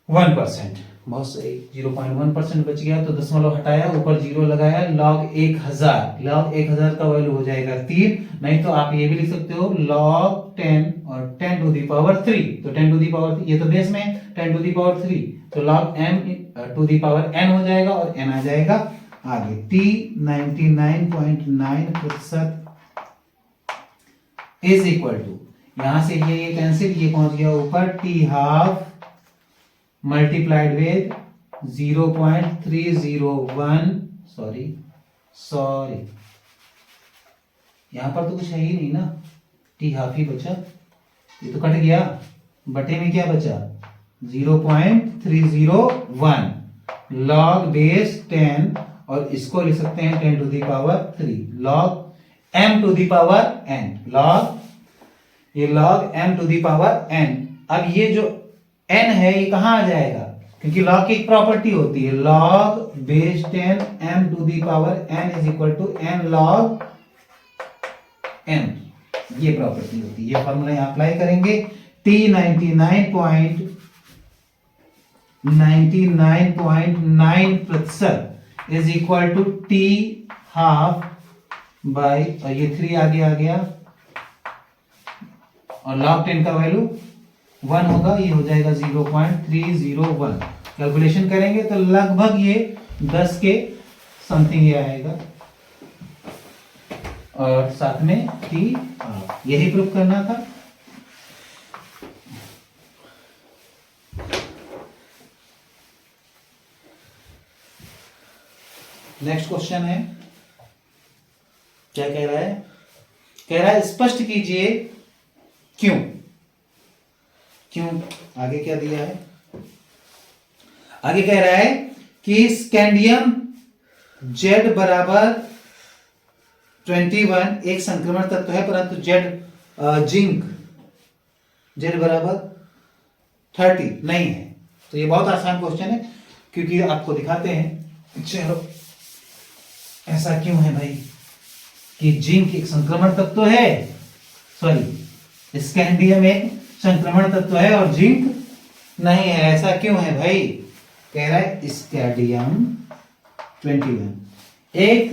0.1%, बहुत सही 0.1% बच गया, तो दशमलव हटाया, ऊपर जीरो लगाया, लॉग 1000 का वैल्यू हो जाएगा 3, नहीं तो आप ये भी लिख सकते हो लॉग 10 और 10 टू दी पावर 3, तो 10 टू दी पावर, ये तो बेस में 10 टू दी पावर 3, तो log m to the power n हो जाएगा और n आ जाएगा आगे। t 99.9% इज इक्वल टू, यहां से ये कैंसिल, ये पहुंच गया ऊपर, t half multiplied with 0.301, sorry यहां पर तो कुछ है ही नहीं ना, t हाफ ही बचा, ये तो कट गया, बटे में क्या बचा 0.301 लॉग बेस 10, और इसको लिख सकते हैं 10 to the power 3 log m to the power n, log m to the power n। अब ये जो n है ये कहां आ जाएगा, क्योंकि लॉग की एक प्रॉपर्टी होती है log base 10 m to the power n is equal to n log m, ये प्रॉपर्टी होती है, ये फॉर्मूला यहां अप्लाई करेंगे। t 99.9% is equal to t half by, और ये 3 आगे आ गया, और लॉग 10 का वैल्यू 1 होगा, ये हो जाएगा 0.301, कैलकुलेशन करेंगे तो लगभग ये 10 के समथिंग ये आएगा, और साथ में t हाफ, यही प्रूफ करना था। नेक्स्ट क्वेश्चन है, क्या कह रहा है, कह रहा है स्पष्ट कीजिए क्यों, आगे क्या दिया है, आगे कह रहा है कि स्कैंडियम Z बराबर 21 एक संक्रमण तत्व है, परंतु जिंक Z बराबर 30 नहीं है। तो ये बहुत आसान क्वेश्चन है, क्योंकि आपको दिखाते हैं, चलो ऐसा क्यों है भाई कि जिंक एक संक्रमण तत्व है, सॉरी स्कैंडियम एक संक्रमण तत्व है और जिंक नहीं है, ऐसा क्यों है भाई, कह रहा है स्कैंडियम 21 एक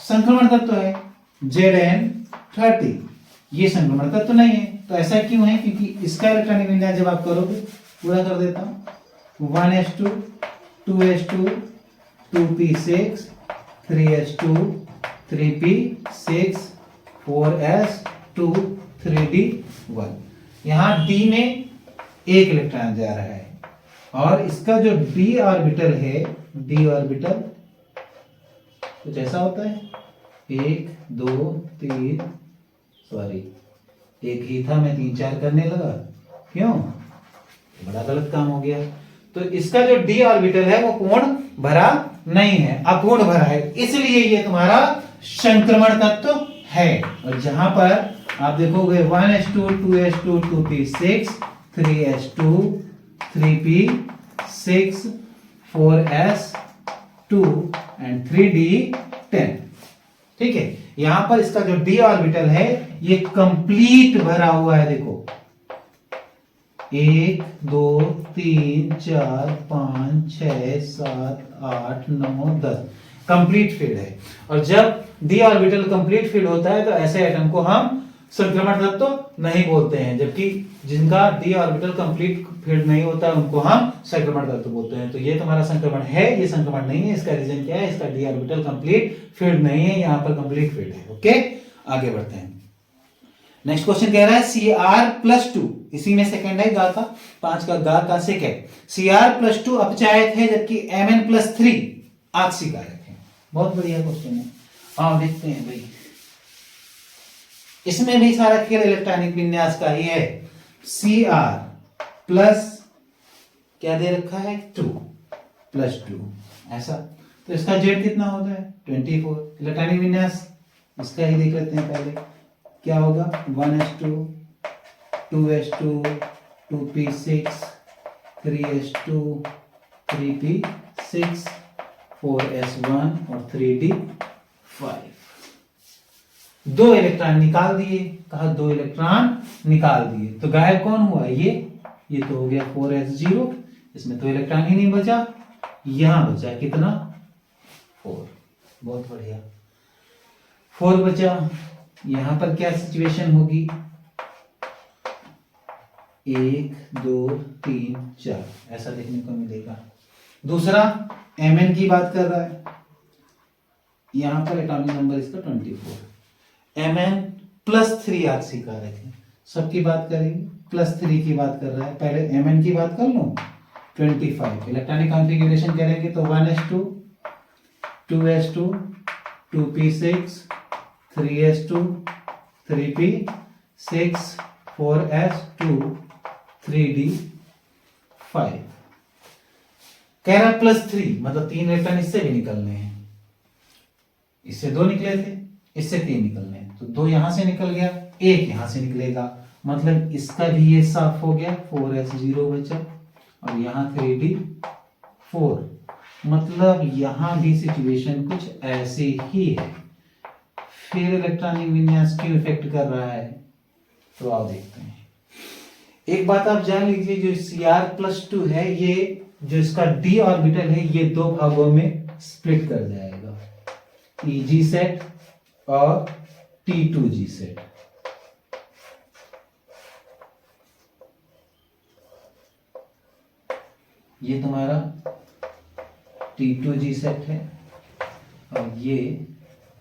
संक्रमण तत्व है, Zn30 ये संक्रमण तत्व नहीं है, तो ऐसा क्यों है, क्योंकि इसका इलेक्ट्रॉनिक विन्यास जब आप करोगे, पूरा कर देता हूं, 1s2 2s2 2p6 3s2 3p6 4s2 3d1, यहां d में एक इलेक्ट्रॉन जा रहा है, और इसका जो d ऑर्बिटल है, d ऑर्बिटल कुछ ऐसा होता है, 1 2 3 सॉरी एक ही था, मैं 3 4 करने लगा, क्यों बड़ा गलत काम हो गया। तो इसका जो डी ऑर्बिटल है वो पूर्ण भरा नहीं है, अपूर्ण भरा है, इसलिए ये तुम्हारा संक्रमण तत्व है। और जहां पर आप देखोगे 1s2 2s2 2p6 3s2 3p6 4s2 and 3d10। ठीक है, यहां पर इसका जो डी ऑर्बिटल है ये कंप्लीट भरा हुआ है। देखो 1 2 3 4 5 6 7 8 9 10 कंप्लीट फील्ड है। और जब डी ऑर्बिटल कंप्लीट फील्ड होता है तो ऐसे एटम को हम संक्रमण तत्व नहीं बोलते हैं, जबकि जिनका डी ऑर्बिटल कंप्लीट फील्ड नहीं होता उनको हम संक्रमण तत्व बोलते हैं। तो ये तुम्हारा संक्रमण है, ये संक्रमण नहीं है। इसका रीजन क्या है? इसका डी ऑर्बिटल कंप्लीट फील्ड नहीं है, यहाँ पर कंप्लीट फील्ड है। ओके, आगे बढ़ते हैं। नेक्स्ट क्वेश्चन कह रहा है Cr+2, इसी में सेकंड है गा का, 5 का गा का सेकंड। Cr+2 अपचायक है जबकि Mn+3 आक्सीकारक है। बहुत बढ़िया क्वेश्चन है, आओ देखते हैं भाई। इसमें भी सारा खेल इलेक्ट्रॉनिक विन्यास का ही है। Cr प्लस क्या दे रखा है 2+2 ऐसा, तो इसका जेड कितना होता है 24। इलेक्ट्रॉनिक विन्यास इसका ही देख लेते हैं पहले, क्या होगा 1s2 2s2 2p6 3s2 3p6 4s1 और 3d5। 2 इलेक्ट्रॉन निकाल दिए, कहा 2 इलेक्ट्रॉन निकाल दिए, तो गायब कौन हुआ? ये तो हो गया 4s0, इसमें तो इलेक्ट्रॉन ही नहीं बचा, यहां बचा कितना 4। बहुत बढ़िया, 4 बचा। यहां पर क्या सिचुएशन होगी 1 2 3 4 ऐसा देखने को मिलेगा। दूसरा Mn की बात कर रहा है, यहां पर एटॉमिक नंबर इसका 24। Mn+3 आक्सीकारक है, सबकी बात करेंगे, +3 की बात कर रहा है। पहले Mn की बात कर लो 25। इलेक्ट्रॉनिक कॉन्फ़िगरेशन करेंगे तो 1s2 2s2 2p6 3s2 3p6 4s2 3d5। कह रहा +3 मतलब 3 इलेक्ट्रॉन इससे भी निकलने हैं, इससे 2 निकले थे, इससे 3 निकलने हैं, तो 2 यहां से निकल गया, 1 यहां से निकलेगा, मतलब इसका भी ये साफ हो गया, 4s0 बचा और यहां 3d4। मतलब यहां भी सिचुएशन कुछ ऐसी ही है। फिर इलेक्ट्रॉनिक विन्यास क्यों इफेक्ट कर रहा है, तो आप देखते हैं। एक बात आप जान लीजिए, जो Cr+2 है, ये जो इसका d ऑर्बिटल है ये 2 भागों में स्प्लिट कर जाएगा, Eg सेट और T2g सेट। ये तुम्हारा T2g सेट है और ये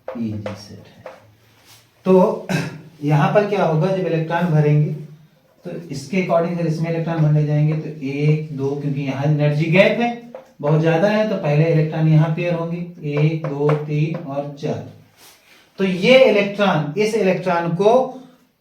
Eg सेट है। तो यहां पर क्या होगा, जब इलेक्ट्रॉन भरेंगे तो इसके अकॉर्डिंग अगर इसमें इलेक्ट्रॉन भरने जाएंगे तो 1 2, क्योंकि यहाँ एनर्जी गैप है बहुत ज्यादा है, तो पहले इलेक्ट्रॉन यहाँ पेयर होंगे 1 2 3 और 4। तो ये इलेक्ट्रॉन इस इलेक्ट्रॉन को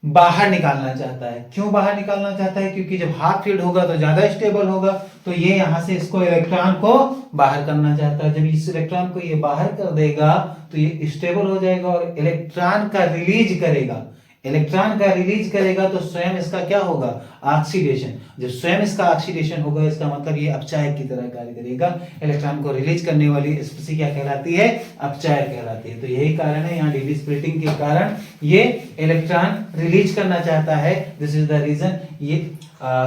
बाहर निकालना चाहता है। क्यों बाहर निकालना चाहता है? क्योंकि जब हाफ फील्ड होगा तो ज्यादा स्टेबल होगा, तो ये यहां से इसको इलेक्ट्रॉन को बाहर करना चाहता है। जब इस इलेक्ट्रॉन को ये बाहर कर देगा तो ये स्टेबल हो जाएगा और इलेक्ट्रॉन का रिलीज करेगा। इलेक्ट्रॉन का रिलीज करेगा तो स्वयं इसका क्या होगा, ऑक्सीडेशन। जब स्वयं इसका ऑक्सीडेशन होगा, इसका मतलब ये अपचायक की तरह कार्य करेगा। इलेक्ट्रॉन को रिलीज करने वाली स्पीसी क्या कहलाती है, अपचायक कहलाती है। तो यही कारण है यहाँ डी स्प्लिटिंग के कारण ये इलेक्ट्रॉन रिलीज करना चाहता है। दिस इज द रीजन ये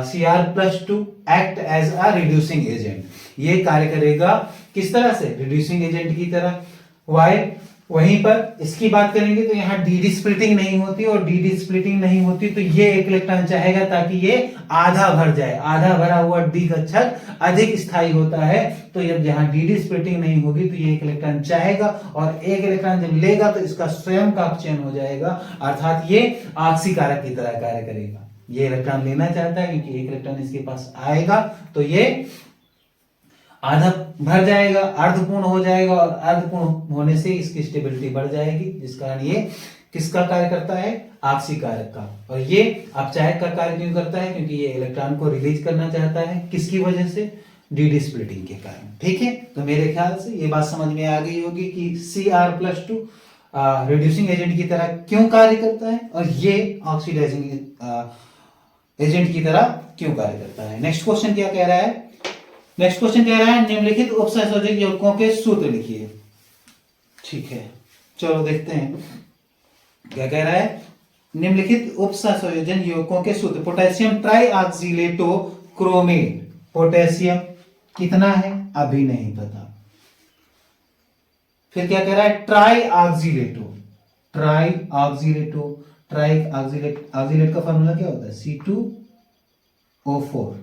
Cr+2 act as a reducing agent. ये कार्य करेगा किस तरह से, रिड्यूसिंग एजेंट की तरह। वाई वहीं पर इसकी बात करेंगे तो यहाँ डी स्प्लिटिंग नहीं होती, और डी स्प्लिटिंग नहीं होती तो ये एक इलेक्ट्रॉन चाहेगा ताकि ये आधा भर जाए। आधा भरा हुआ डी कक्षक अधिक स्थायी होता है, तो जब यहाँ डी स्प्लिटिंग नहीं होगी तो ये एक इलेक्ट्रॉन चाहेगा, और एक इलेक्ट्रॉन जब लेगा तो इसका स्वयं का अपचयन हो जाएगा, अर्थात ये ऑक्सीकारक की तरह कार्य करेगा। ये इलेक्ट्रॉन लेना चाहता है क्योंकि एक इलेक्ट्रॉन इसके पास आएगा तो ये आधा भर जाएगा, अर्धपूर्ण हो जाएगा, और अर्धपूर्ण होने से इसकी स्टेबिलिटी बढ़ जाएगी, जिस कारण ये किसका कार्य करता है, आपसी कारक का। और ये अपचायक का कार्य क्यों करता है, क्योंकि ये इलेक्ट्रॉन को रिलीज करना चाहता है, किसकी वजह से, डी स्प्लिटिंग के कारण। ठीक है, तो मेरे ख्याल से ये बात समझ में आ गई होगी कि Cr+2 रिड्यूसिंग एजेंट की तरह क्यों कार्य करता है, और ये ऑक्सीडाइजिंग एजेंट की तरह क्यों कार्य करता है। नेक्स्ट क्वेश्चन क्या कह रहा है, नेक्स्ट क्वेश्चन कह रहा है निम्नलिखित उपसंयोजक यौगिकों के सूत्र लिखिए। ठीक है, चलो देखते हैं क्या कह रहा है। निम्नलिखित उपसंयोजन यौगिकों के सूत्र, पोटेशियम ट्राईऑक्सीलेटो क्रोमेट, पोटेशियम कितना है अभी नहीं पता। फिर क्या कह रहा है, ट्राईऑक्सीलेटो, ट्राईऑक्सीलेटो, ट्राईऑक्सीलेट का फार्मूला क्या होता है, C2O4,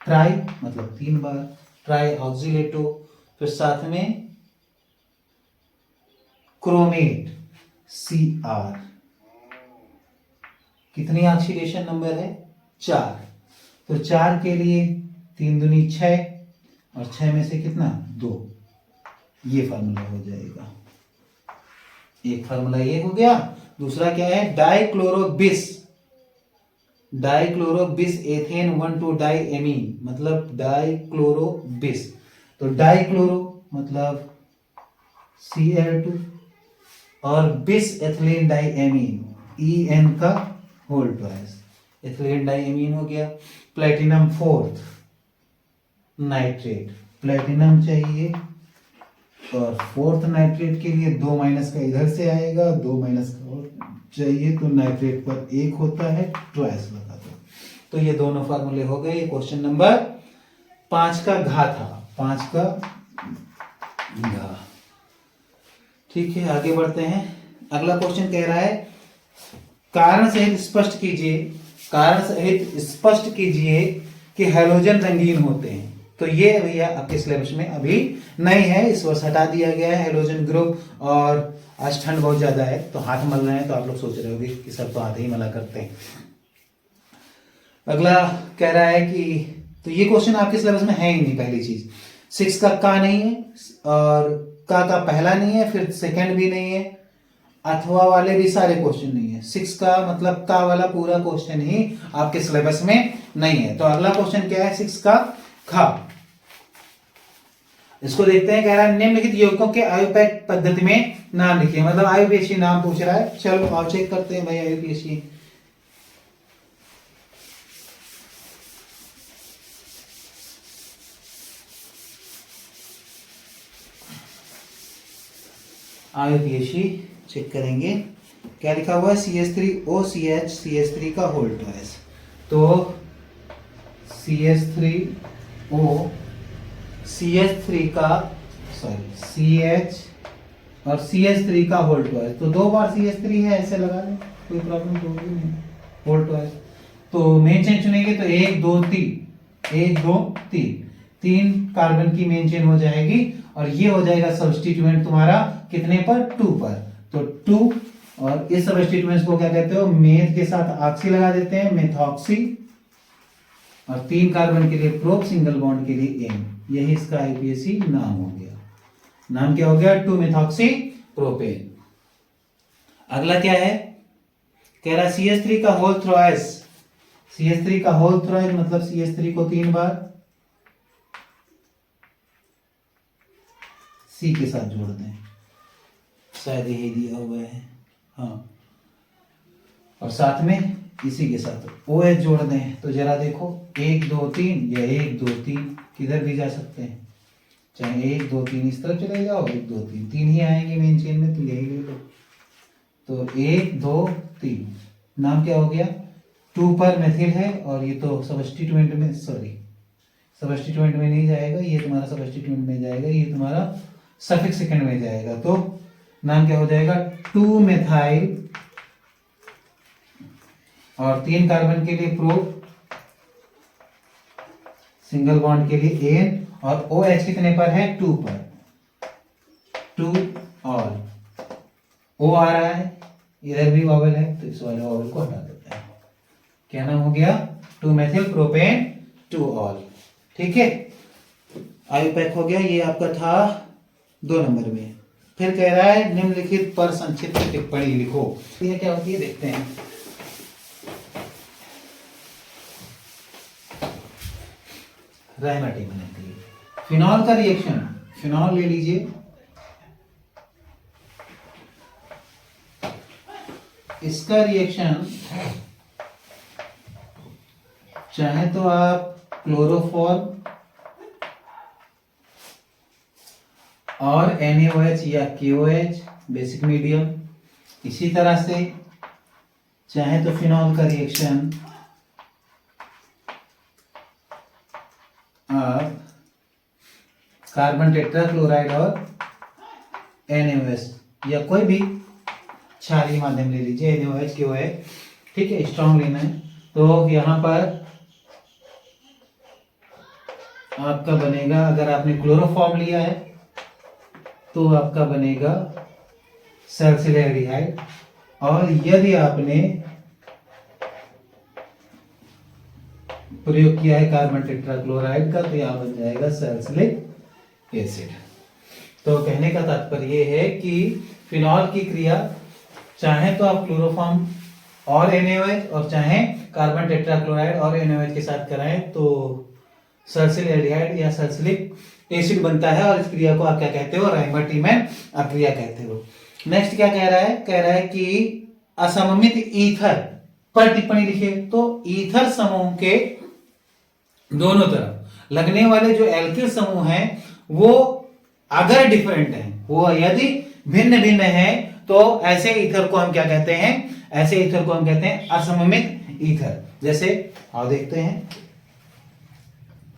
ट्राई मतलब 3 बार, ट्राईऑक्सीलेटो, फिर साथ में क्रोमेट Cr, कितनी ऑक्सीडेशन नंबर है, 4। तो 4 के लिए 3 दूनी 6, और 6 में से कितना 2, ये फार्मूला हो जाएगा। एक फार्मूला ये हो गया। दूसरा क्या है, डाइक्लोरोबिस, डाइक्लोरोबिस एथेन 1,2 डाइएमीन, मतलब डाइक्लोरोबिस। तो डाइक्लोरो मतलब Cl2, और बिस एथिलीन डाइएमीन, En का होल ट्वाइस, एथिलीन डाइएमीन हो गया। प्लेटिनम 4th नाइट्रेट, प्लेटिनम चाहिए, और 4th नाइट्रेट के लिए 2 माइनस का इधर से आएगा, 2 माइनस का और चाहिए, तो नाइट्रेट पर 1 होता है, ट्वाइस लगा दो। तो ये दोनों फार्मूले हो गए। क्वेश्चन नंबर 5 का घा था, 5 का घा। ठीक है, आगे बढ़ते हैं। अगला क्वेश्चन कह रहा है, कारण सहित स्पष्ट कीजिए, कारण सहित स्पष्ट कीजिए कि हैलोजन रंगीन होते हैं। तो ये भैया आपके सिलेबस में अभी नहीं है, इस वर्ष हटा दिया गया है हैलोजन ग्रुप, और आज ठंड बहुत ज्यादा है तो हाथ मल रहे हैं, तो आप लोग सोच रहे होंगे कि सब तो हाथ ही मला करते हैं। अगला कह रहा है कि, तो ये क्वेश्चन आपके सिलेबस में है ही नहीं, पहली चीज। 6 का नहीं है, और का पहला नहीं है, फिर सेकंड भी नहीं है, अथवा वाले भी सारे क्वेश्चन नहीं है। 6 का मतलब का वाला पूरा क्वेश्चन ही आपके सिलेबस में नहीं है। तो अगला क्वेश्चन क्या है, 6 का खा। इसको देखते हैं, कह रहा है निम्नलिखित यौगिकों के आयुपैक पद्धति में नाम लिखिए, मतलब आयुपेशीय नाम पूछ रहा है। चलो आओ चेक करते हैं भाई आयुपेशीय। आयुपेशीय चेक करेंगे, क्या लिखा हुआ है, CH3OCH CH3 का होल ट्वाइस। तो CH3O CH3 का CH और CH3 का होल ट्वाइस, तो 2 बार CH3 है, ऐसे लगा लें, कोई प्रॉब्लम तो होगी नहीं, होल ट्वाइस। तो मेन चेन चुनेंगे तो 1 2 3, 1 2 3, 3 कार्बन की मेन चेन हो जाएगी, और ये हो जाएगा सब्स्टिट्यूएंट तुम्हारा कितने पर, 2 पर। तो 2, और इस सब्स्टिट्यूएंट्स को क्या कहते हो, मेथ के साथ ऑक्सी लगा देते हैं, मेथॉक्सी, और 3 कार्बन के लिए प्रोप, सिंगल बॉन्ड के लिए एन, यही इसका आईपीएसी नाम हो गया। नाम क्या हो गया, 2 मेथॉक्सी प्रोपेन। अगला क्या है, कह रहा CH3 का होल थ्राइस, CH3 का होल थ्राइस मतलब CH3 को 3 बार C के साथ जोड़ दें, शायद यही दिया हुआ है, हाँ, और साथ में इसी के साथ OH जोड़ दें। तो जरा देखो 1 2 3 या 1 2 3 किधर भी जा सकते हैं, चाहे 1 2 3 इस तरफ चले जाओ, 1 2 3 3 ही आएंगे मेन चेन में, तो यही ले लो। तो 1 2 3, नाम क्या हो गया, 2 पर मेथिल है, और ये तो सब्स्टिट्यूएंट में, सॉरी सब्स्टिट्यूएंट में नहीं जाएगा, ये तुम्हारा सब्स्टिट्यूएंट में जाएगा, ये तुम्हारा सफिक्स सेकंड में जाएगा। तो नाम क्या हो जाएगा, 2 मेथाइल, और 3 कार्बन के लिए प्रो, सिंगल बॉन्ड के लिए एन, और OH कितने पर है, 2 पर, 2 और O आ रहा है, इधर भी वॉवेल है, तो इस वाले वॉवेल को हटा देते हैं। क्या नाम हो गया, 2 मेथिल प्रोपेन 2 ऑल। ठीक है, आयुपैक हो गया, ये आपका था 2 नंबर में। फिर कह रहा है निम्नलिखित पर संक्षिप्त टिप्पणी लिखो। ये क्या होती है देखते हैं। रायमाटी बनाती है। फिनॉल का रिएक्शन, फिनॉल ले लीजिए, इसका रिएक्शन चाहे तो आप क्लोरोफॉर्म और NaOH या KOH बेसिक मीडियम, इसी तरह से चाहे तो फिनॉल का रिएक्शन आप कार्बन टेट्राक्लोराइड और NaOH या कोई भी क्षारीय माध्यम ले लीजिए, NaOH KOH, ठीक है, स्ट्रॉन्ग लेना है। तो यहाँ पर आपका बनेगा, अगर आपने क्लोरोफॉर्म लिया है तो आपका बनेगा सैलिसिलएल्डिहाइड, और यदि आपने प्रयोग किया है कार्बन टेट्राक्लोराइड का तो यहां बन जाएगा सैलिसिलिक एसिड। तो कहने का तात्पर्य यह है कि फिनॉल की क्रिया चाहे तो आप क्लोरोफॉर्म और NaOH और चाहे कार्बन टेट्राक्लोराइड और NaOH के साथ कराएं तो सैलिसिलएल्डिहाइड या सैलिसिलिक एसिड बनता है, और इस क्रिया को आप क्या कहते हो, रायमर्टिमैन अक्रिया कहते हो। नेक्स्ट क्या कह रहा है, कह रहा है कि असममित ईथर पर टिप्पणी लिखिए। तो ईथर समूह के दोनों तरफ लगने वाले जो एल्किल समूह हैं वो अगर डिफरेंट हैं, वो यदि भिन्न भिन्न है, तो ऐसे ईथर को हम क्या कहते हैं, ऐसे ईथर को हम कहते हैं असममित ईथर। जैसे आओ देखते हैं,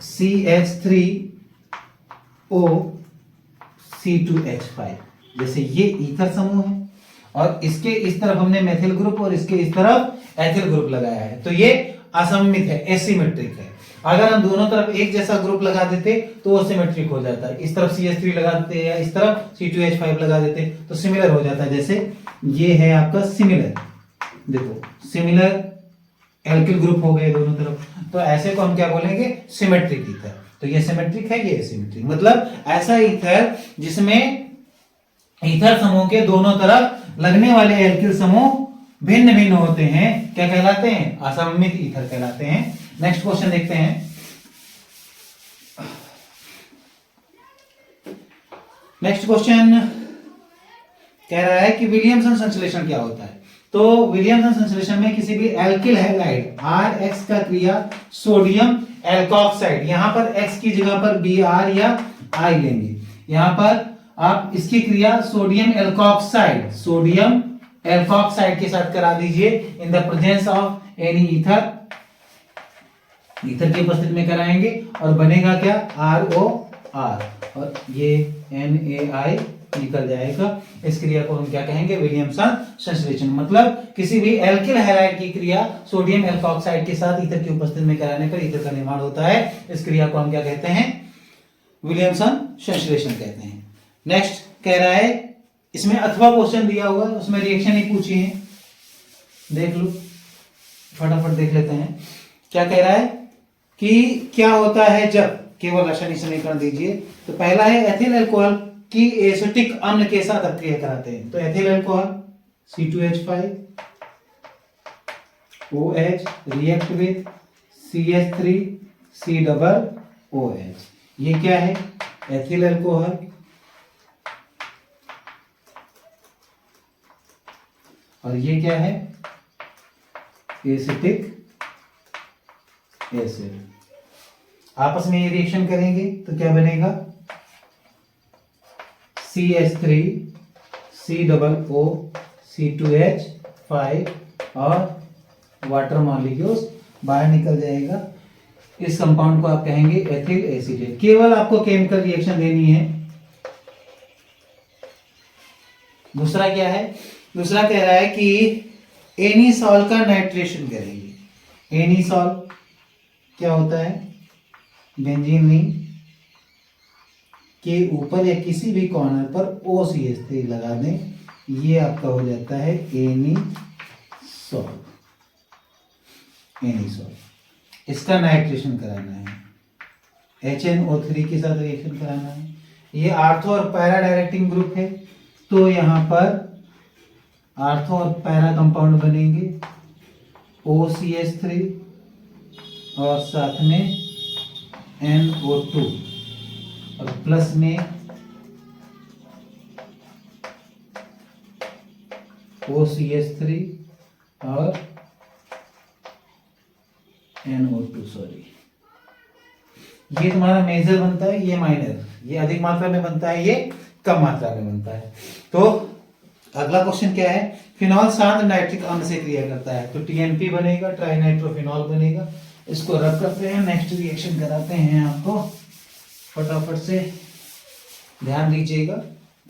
CH3O C2H5, जैसे ये ईथर समूह है और इसके इस तरफ हमने मेथिल ग्रुप और इसके इस तरफ एथिल ग्रुप लगाया है, तो ये असममित है, एसिमेट्रिक है। अगर हम दोनों तरफ एक जैसा ग्रुप लगा देते तो वो सिमेट्रिक हो जाता है, इस तरफ CH3 लगा देते या इस तरफ C2H5 लगा देते तो सिमिलर हो जाता है। जैसे ये है आपका सिमिलर, देखो सिमिलर एल्किल ग्रुप हो गए दोनों तरफ, तो ऐसे को हम क्या बोलेंगे, सिमेट्रिक ईथर। तो ये सिमेट्रिक है, ये एसिमेट्रिक, मतलब ऐसा ईथर जिसमें ईथर समूह के दोनों तरफ लगने वाले एल्किल समूह भिन्न भिन्न होते हैं, क्या कहलाते हैं, असममित ईथर कहलाते हैं। नेक्स्ट क्वेश्चन देखते हैं। नेक्स्ट क्वेश्चन कह रहा है कि विलियमसन संश्लेषण क्या होता है। तो विलियमसन संश्लेषण में किसी भी एल्किल हैलाइड RX का क्रिया सोडियम एल्कोक्साइड, यहां पर X की जगह पर Br या I लेंगे, यहां पर आप इसकी क्रिया सोडियम एल्कोक्साइड के साथ करा दीजिए इन the presence of any ether, ether की उपस्थिति में कराएंगे और बनेगा क्या, ROR, और ये NaI निकल जाएगा। इस क्रिया को हम क्या कहेंगे, विलियमसन संश्लेषण। मतलब किसी भी एल्किल हैलाइड की क्रिया सोडियम एल्कोक्साइड के साथ ईथर की उपस्थिति में कराने पर ईथर का निर्माण होता है। इस क्रिया को हम क्या कहते हैं, विलियमसन संश्लेषण कहते हैं। नेक्स्ट कह रहा है, इसमें अथवा क्वेश्चन दिया हुआ है, उसमें रिएक्शन ही पूछी है, देख लो फटाफट देख लेते हैं। क्या कह रहा है कि क्या होता है जब, केवल रासायनिक समीकरण दीजिए। तो पहला है एथिल अल्कोहल की एसिटिक अम्ल के साथ अक्रिया कराते हैं, तो ethyl alcohol C2H5 OH react with CH3 COOH, ये क्या है, एथिल अल्कोहल और ये क्या है, एसिटिक एसिड। आपस में ये रिएक्शन करेंगे तो क्या बनेगा, CH3 COO C2H5 और वाटर मॉलिक्यूल्स बाहर निकल जाएगा। इस कंपाउंड को आप कहेंगे एथिल एसीटेट। केवल आपको केमिकल रिएक्शन देनी है। दूसरा क्या है, दूसरा कह रहा है कि एनीसॉल का नाइट्रेशन करेंगे। एनीसॉल क्या होता है, बेंजीन रिंग के ऊपर या किसी भी कॉर्नर पर OCH3 लगा दें, ये आपका हो जाता है एनीसॉल। एनीसॉल इसका नाइट्रेशन कराना है, HNO3 के साथ रिएक्शन कराना है। ये आर्थो और पैरा डायरेक्टिंग ग्रुप है, तो यहाँ पर आर्थो और पैरा कंपाउंड बनेंगे OCH3 और साथ में NO2 और प्लस में OCH3 और NO2 सॉरी। ये तुम्हारा मेजर बनता है, ये माइनर, ये अधिक मात्रा में बनता है, ये कम मात्रा में बनता है। तो अगला क्वेश्चन क्या है, फिनॉल शांत नाइट्रिक अम्ल से क्रिया करता है, तो TNP बनेगा, ट्राइनाइट्रोफिनॉल बनेगा। इसको रब करते हैं, नेक्स्ट रिएक्शन कराते हैं आपको, फटाफट से ध्यान दीजिएगा,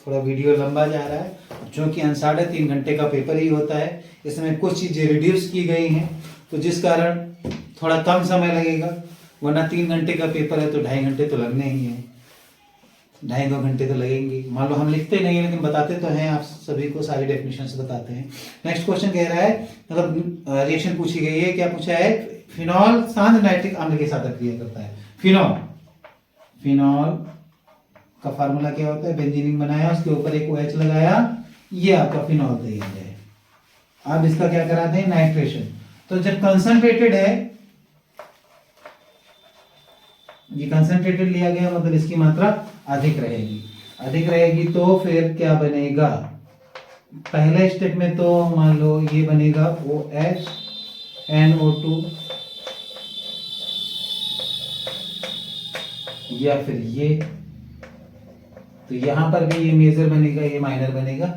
थोड़ा वीडियो लंबा जा रहा है, जो कि 3.5 घंटे का पेपर ही होता है। इसमें कुछ चीजें रिड्यूस की गई हैं, तो जिस कारण थोड़ा कम समय लगेगा, वरना 3 घंटे का पेपर है तो 2.5 घंटे तो लगने ही है, 2.5-2 घंटे तो लगेंगे। मान लो हम लिखते नहीं है लेकिन बताते तो हैं, आप सभी को सारी डेफिनेशन से बताते हैं। नेक्स्ट क्वेश्चन कह रहा है, मतलब रिएक्शन पूछी गई है, क्या पूछा है, फिनॉल शांत नाइट्रिक अम्ल के साथ क्रिया करता है। फिनॉल का फार्मूला क्या होता है, बेंजीन बनाया, उसके ऊपर एक OH लगाया, ये आपका फिनॉल तैयार है। अब इसका क्या कराते हैं, नाइट्रेशन। तो जब कंसंट्रेटेड है, ये कंसंट्रेटेड लिया गया, मतलब इसकी मात्रा अधिक रहेगी, तो फिर क्या बनेगा, पहले स्टेप में तो मान लो ये बनेगा OH NO2 या फिर ये, तो यहां पर भी ये मेजर बनेगा, ये माइनर बनेगा।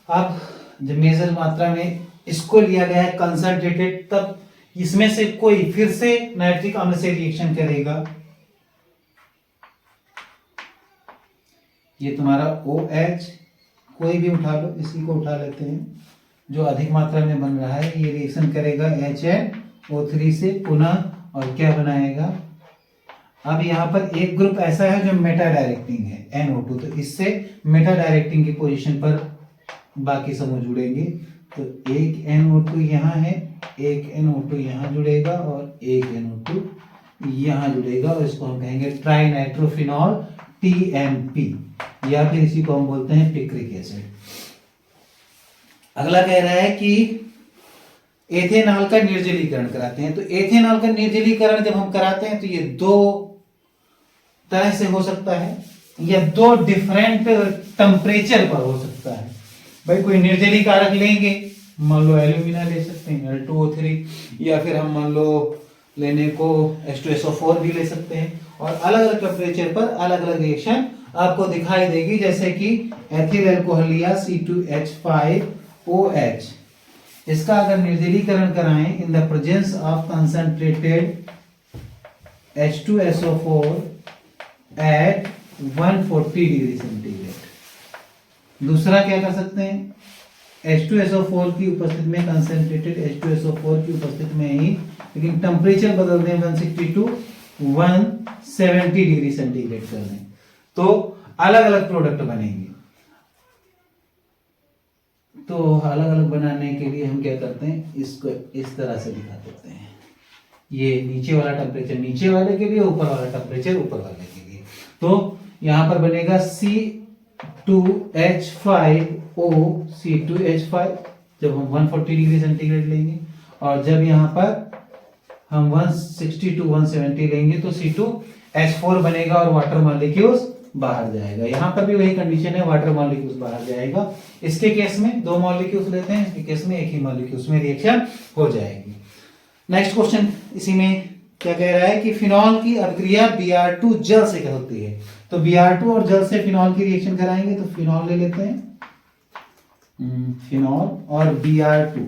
अब जब मेजर मात्रा में इसको लिया गया है कंसंट्रेटेड, तब इसमें से कोई फिर से नाइट्रिक अम्ल से रिएक्शन करेगा, ये तुम्हारा OH कोई भी उठा लो, इसी को उठा लेते हैं, जो अधिक मात्रा में बन रहा है, ये रिएक्शन करेगा HNO3 से पुनः, और क्या बनाएगा, अब यहाँ पर एक ग्रुप ऐसा है जो मेटा डायरेक्टिंग है NO2, तो इससे मेटा डायरेक्टिंग की पोजीशन पर बाकी समूह जुड़ेंगे। तो एक NO2 यहाँ है, एक NO2 यहाँ जुड़ेगा और एक NO2 यहाँ जुड़ेगा, और इसको हम कहेंगे ट्राइनाइट्रोफिनॉल TNP, या फिर इसी को हम बोलते हैं पिक्रिक एसिड। अगला कह रहा है कि एथेनॉल का निर्जलीकरण कराते हैं। तो एथेनॉल का निर्जलीकरण जब हम कराते हैं तो ये 2 तरह से हो सकता है, या 2 डिफरेंट टेम्परेचर पर हो सकता है। भाई कोई निर्जली कारक लेंगे, मान लो एल्यूमिना ले सकते हैं L2O3, या फिर हम मान लो लेने को H2SO4 भी ले सकते हैं, और अलग अलग टेम्परेचर पर अलग अलग रिएक्शन आपको दिखाई देगी, जैसे कि एथिल अल्कोहल लिया C2H5OH, इसका अगर निर्जलीकरण कराएं in the presence of concentrated H2SO4 at 140 degree centigrade. दूसरा क्या कर सकते हैं, H2SO4 की उपस्थिति में, कंसंट्रेटेड H2SO4 की उपस्थिति में ही, लेकिन टेम्परेचर बदल दें 160 टू 170 डिग्री सेंटीग्रेड कर दें, तो अलग अलग प्रोडक्ट बनेंगे। तो अलग अलग बनाने के लिए हम क्या करते हैं, इसको इस तरह से दिखा देते हैं, ये नीचे वाला टेम्परेचर नीचे वाले के लिए, ऊपर वाला टेम्परेचर ऊपर वाले के लिए। तो यहां पर बनेगा C2H5O C2H5 जब हम 140 डिग्री सेंटीग्रेड लेंगे, और जब यहां पर हम 160 टू 170 लेंगे तो C2H4 बनेगा और वाटर मॉलिक्यूल्स बाहर जाएगा। यहां पर भी वही कंडीशन है, वाटर मॉलिक्यूल्स बाहर जाएगा। इसके केस में 2 मॉलिक्यूल्स लेते हैं, इसके केस में एक ही मॉलिक्यूल्स में रिएक्शन हो जाएगी। नेक्स्ट क्वेश्चन इसी में क्या कह रहा है कि फिनॉल की अभिक्रिया Br2 जल से होती है। तो Br2 और जल से फिनॉल की रिएक्शन कराएंगे, तो फिनॉल ले लेते हैं, फिनॉल और Br2,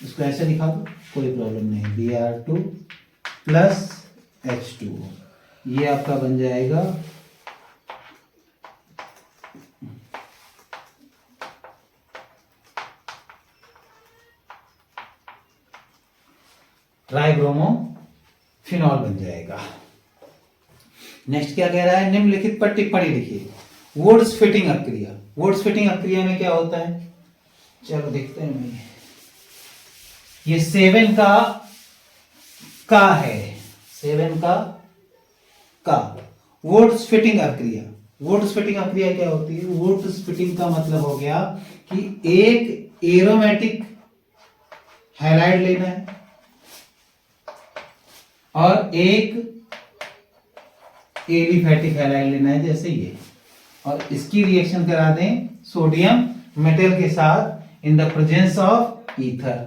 इसको ऐसे लिखा दो, कोई प्रॉब्लम नहीं, Br2 प्लस H2O, ये आपका बन जाएगा ट्राइब्रोमोफिनॉल बन जाएगा। नेक्स्ट क्या कह रहा है, निम्नलिखित पर टिप्पणी लिखिए। वुड्स फिटिंग अक्रिया, वुड्स फिटिंग अक्रिया में क्या होता है, चलो देखते हैं। ये 7 का है, 7 का का वुड्स फिटिंग अभिक्रिया। वुड्स फिटिंग अभिक्रिया क्या होती है? वुड्स फिटिंग का मतलब हो गया कि एक एरोमेटिक हैलाइड लेना है और एक एलिफैटिक हैलाइड लेना है, जैसे ये, और इसकी रिएक्शन करा दें सोडियम मेटल के साथ इन the presence of ether,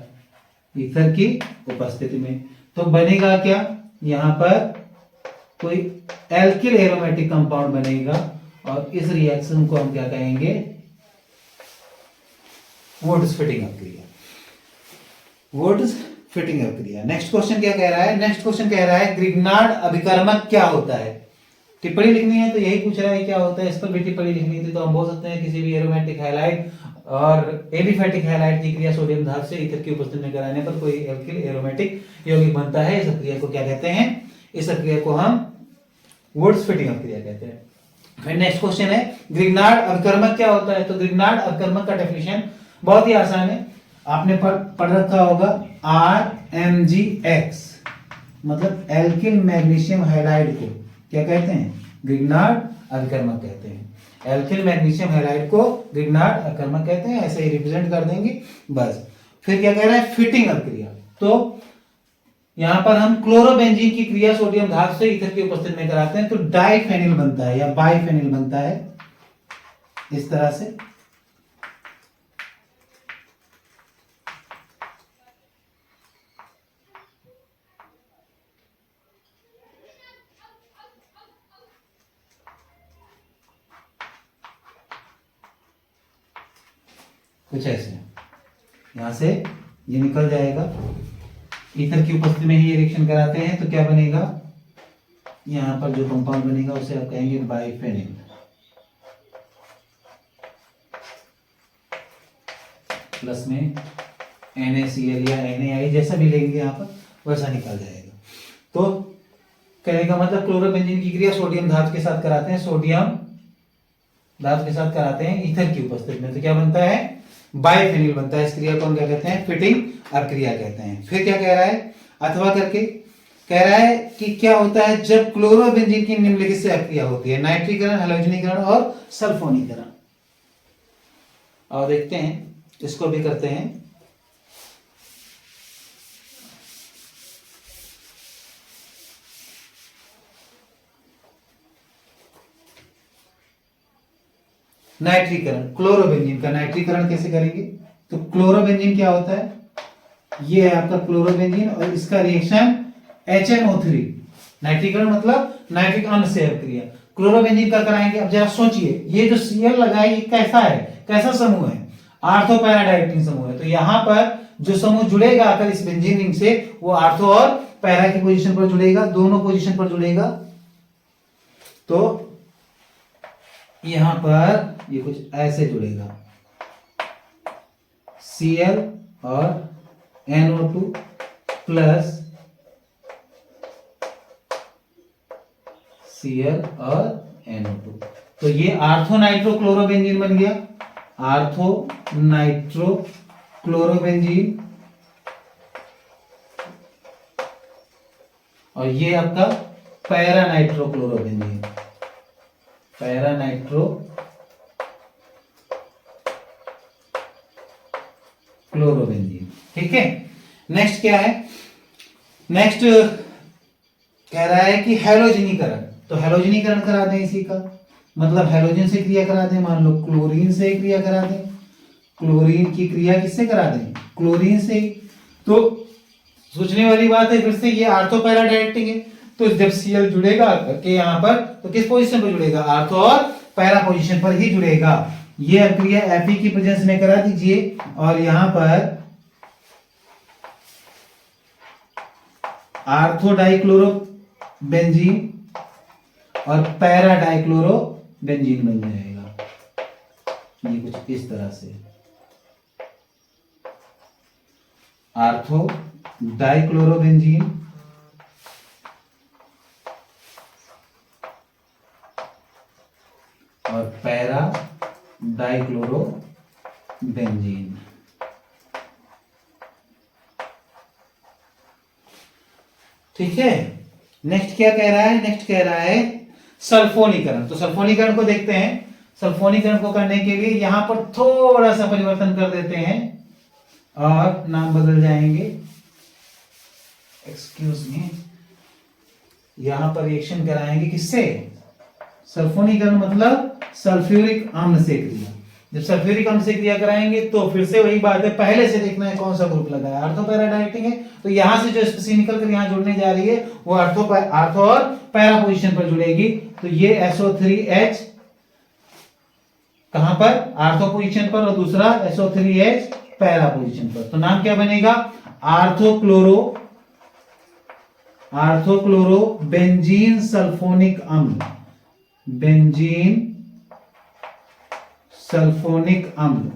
ether की उपस्थिति में। तो बनेगा क्या? यहां पर कोई एल्किल एरोमेटिक कंपाउंड बनेगा और इस रिएक्शन को हम क्या कहेंगे? वुड्स फिटिंग अभिक्रिया। वुड्स फिटिंग अभिक्रिया। नेक्स्ट क्वेश्चन क्या कह रहा है? नेक्स्ट क्वेश्चन कह रहा है ग्रिग्नार्ड अभिकर्मक क्या होता है? टिप्पणी लिखनी है तो यही पूछ रहा है क्या होता है, इस पर भी टिप्पणी लिखनी थी तो हम बोल सकते हैं किसी भी एरोमेटिक हैलाइड और एलिफैटिक हैलाइड की क्रिया सोडियम धातु से ईथर की उपस्थिति में कराने पर कोई एल्किल एरोमेटिक यौगिक बनता है। इस क्रिया को क्या कहते हैं? इस क्रिया को हम वुड्स फिटिंग अभिक्रिया कहते हैं। फिर नेक्स्ट क्वेश्चन है ग्रिग्नार्ड अभिकर्मक क्या होता है? तो ग्रिग्नार्ड अभिकर्मक का डेफिनेशन बहुत ही आसान है, आपने पढ़ रखा होगा। RMgX मतलब एल्किल मैग्नीशियम हैलाइड को क्या कहते हैं? ग्रिग्नार्ड अभिकर्मक कहते हैं। एल्किल मैग्नीशियम हैलाइड को ग्रिग्नार्ड अभिकर्मक कहते हैं, ऐसे ही रिप्रेजेंट कर देंगे बस। फिर क्या कह रहा है? फिटिंग अभिक्रिया। तो यहां पर हम क्लोरोबेंजीन की क्रिया सोडियम धातु से ईथर की उपस्थिति में कराते हैं तो डाइफेनिल बनता है या बाइफेनिल बनता है, इस तरह से। कुछ ऐसे यहां से ये निकल जाएगा, ईथर की उपस्थिति में ही रिएक्शन कराते हैं तो क्या बनेगा? यहां पर जो कंपाउंड बनेगा उसे आप कहेंगे बाइफेनिल। प्लस में NaCl या NaI जैसा भी लेंगे यहां पर वैसा निकल जाएगा। तो कहने का मतलब क्लोरोबेंजीन की क्रिया सोडियम धातु के साथ कराते हैं, सोडियम धातु के साथ कराते हैं ईथर की उपस्थिति में तो क्या बनता है? बाइफेनिल बनता है। इस क्रिया को हम क्या कहते हैं? फिटिंग अभिक्रिया कहते हैं। फिर क्या कह रहा है? अथवा करके कह रहा है कि क्या होता है जब क्लोरोबेंजीन की निम्नलिखित से अभिक्रिया होती है? नाइट्रीकरण, हैलोजनीकरण और सल्फोनीकरण। और देखते हैं, इसको भी करते हैं। नाइट्रीकरण, क्लोरोबेंजीन का नाइट्रीकरण कैसे करेंगे? तो क्लोरोबेंजीन क्या होता है? ये है आपका क्लोरोबेंजीन और इसका रिएक्शन HNO3, नाइट्रीकरण मतलब नाइट्रिक अम्ल से अभिक्रिया क्लोरोबेंजीन का कराएंगे। अब जरा सोचिए, ये जो Cl लगा है ये कैसा है? कैसा समूह है? आर्थो पैरा डाइरेक्टिंग समूह है। तो यहां पर जो समूह जुड़ेगा आकर इस बेंजीन रिंग से वो आर्थो और पैरा की पोजीशन पर जुड़ेगा, दोनों पोजीशन पर जुड़ेगा। तो यहां पर ये कुछ ऐसे जुड़ेगा, Cl और NO2 प्लस Cl और NO2। तो ये आर्थो नाइट्रो क्लोरोबेंजीन बन गया, आर्थो नाइट्रो क्लोरोबेंजीन। और ये आपका para nitro chlorobenzene, para nitro chlorobenzene. ठीक है। नेक्स्ट क्या है? नेक्स्ट कह रहा है कि हैलोजनीकरण। तो हैलोजनीकरण करा दें इसी का, मतलब हैलोजन से क्रिया करा दें। मान लो क्लोरीन से क्रिया करा दें, क्लोरीन की क्रिया किससे करा दें? क्लोरीन से। तो सोचने वाली बात है फिर से, ये आर्थो पैरा डायरेक्टिंग है तो जब Cl जुड़ेगा करके यहां पर तो किस पोजीशन पर जुड़ेगा? आर्थो और पैरा पोजीशन पर ही जुड़ेगा। ये अभिक्रिया Fe की प्रेजेंस में करा दीजिए और यहां पर आर्थो डाइक्लोरो बेंजीन और पैरा डाइक्लोरो बेंजीन बन जाएगा। ये कुछ इस तरह से, आर्थो डाइक्लोरो बेंजीन और पैरा डाइक्लोरो बेंजीन। ठीक है। नेक्स्ट क्या कह रहा है? नेक्स्ट कह रहा है सल्फोनीकरण। तो सल्फोनीकरण को देखते हैं। सल्फोनीकरण को करने के लिए यहां पर थोड़ा सा परिवर्तन कर देते हैं और नाम बदल जाएंगे। एक्सक्यूज मी, यहां पर रिएक्शन कराएंगे किससे? सल्फोनीकरण मतलब सल्फ्यूरिक अम्ल से क्रिया। जब सल्फ्यूरिक अम्ल से क्रिया कराएंगे तो फिर से वही बात है, पहले से देखना है कौन सा ग्रुप लगा है। आर्थो पैरा डायरेक्टिंग है तो यहां से जो स्पीशीज निकल कर यहां जुड़ने जा रही है वो आर्थो और पैरा पोजीशन पर जुड़ेगी। तो ये SO3H कहां पर? आर्थो पोजीशन पर, और दूसरा SO3H पैरा पोजीशन पर। तो नाम क्या बनेगा? आर्थोक्लोरो बेंजीन सल्फोनिक अम्ल। बेंजीन सल्फोनिक अम्ल,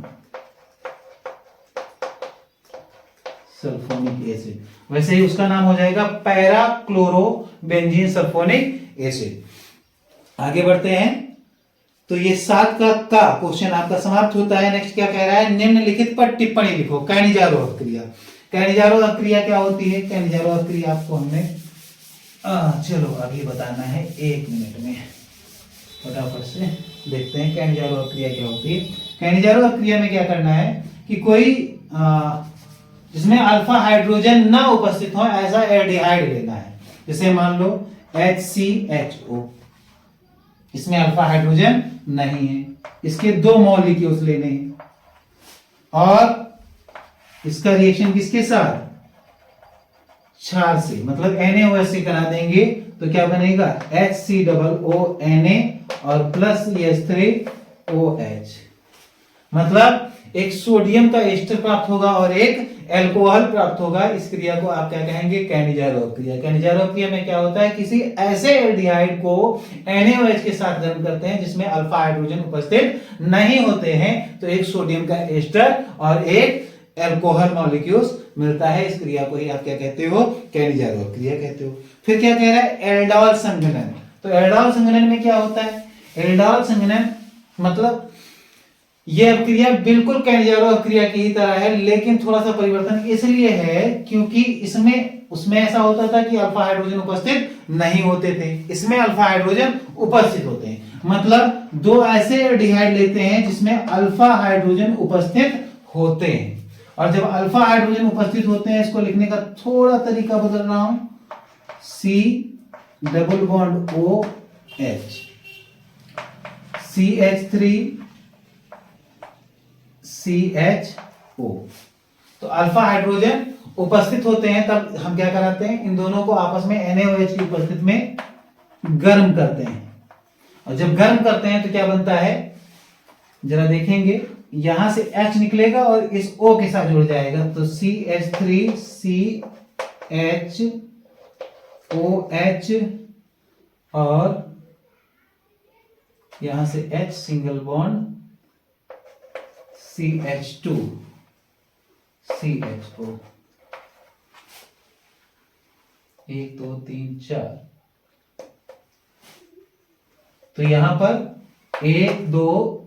सल्फोनिक एसिड। वैसे ही उसका नाम हो जाएगा para chloro benzene sulphonic acid. आगे बढ़ते हैं। तो ये 7 का क्वेश्चन आपका समाप्त होता है। नेक्स्ट क्या कह रहा है? निम्नलिखित पर टिप्पणी लिखो। कैनिजारो क्रिया। कैनिजारो क्रिया क्या होती है? कैनिजारो क्रिया आपको हमने चलो अभी बताना है 1 मिनट में, फटाफट से देखते हैं कैनिजारो क्रिया क्या होती है। कैनिजारो क्रिया में क्या करना है कि कोई जिसमें अल्फा हाइड्रोजन ना उपस्थित हो ऐसा एल्डिहाइड लेना है। जैसे मान लो HCHO, इसमें अल्फा हाइड्रोजन नहीं है, इसके 2 मॉलिक्यूल्स लेने हैं और इसका रिएक्शन किसके साथ? क्षार से, मतलब NaOH से करा देंगे तो क्या बनेगा? HCOONA और प्लस H3OH। मतलब एक सोडियम का एस्टर प्राप्त होगा और एक एल्कोहल प्राप्त होगा। इस क्रिया को आप क्या कहेंगे? कैनिजारो क्रिया। कैनिजारो क्रिया में क्या होता है? किसी ऐसे एल्डिहाइड को NaOH के साथ गर्म करते हैं जिसमें अल्फा हाइड्रोजन उपस्थित नहीं होते हैं, तो एक सोडियम का एस्टर और एक एल्कोहल मॉलिक्यूल्स मिलता है। इस क्रिया को ही आप क्या कहते हो? कैनिजारो क्रिया कहते हो। फिर क्या कह रहा है? एल्डोल संघनन। तो एल्डोल संघनन में क्या होता है? एल्डोल संघनन मतलब यह क्रिया बिल्कुल कैनिजारो क्रिया की ही तरह है, लेकिन थोड़ा सा परिवर्तन इसलिए है क्योंकि उसमें ऐसा होता था कि अल्फा हाइड्रोजन उपस्थित नहीं होते थे, इसमें अल्फा हाइड्रोजन उपस्थित होते हैं। मतलब 2 ऐसे एल्डिहाइड लेते हैं जिसमें अल्फा हाइड्रोजन उपस्थित होते हैं, और जब अल्फा हाइड्रोजन उपस्थित होते हैं, इसको लिखने का थोड़ा तरीका बदल रहा हूं, C≡OH, CH3CHO। तो अल्फा हाइड्रोजन उपस्थित होते हैं, तब हम क्या कराते हैं? इन दोनों को आपस में NaOH की उपस्थिति में गर्म करते हैं, और जब गर्म करते हैं तो क्या बनता है? जरा देखेंगे, यहां से H निकलेगा और इस O के साथ जुड़ जाएगा, तो CH3CHOH और यहां से H सिंगल बॉन्ड CH2CHO। 1 2 3 4। तो यहां पर 1 2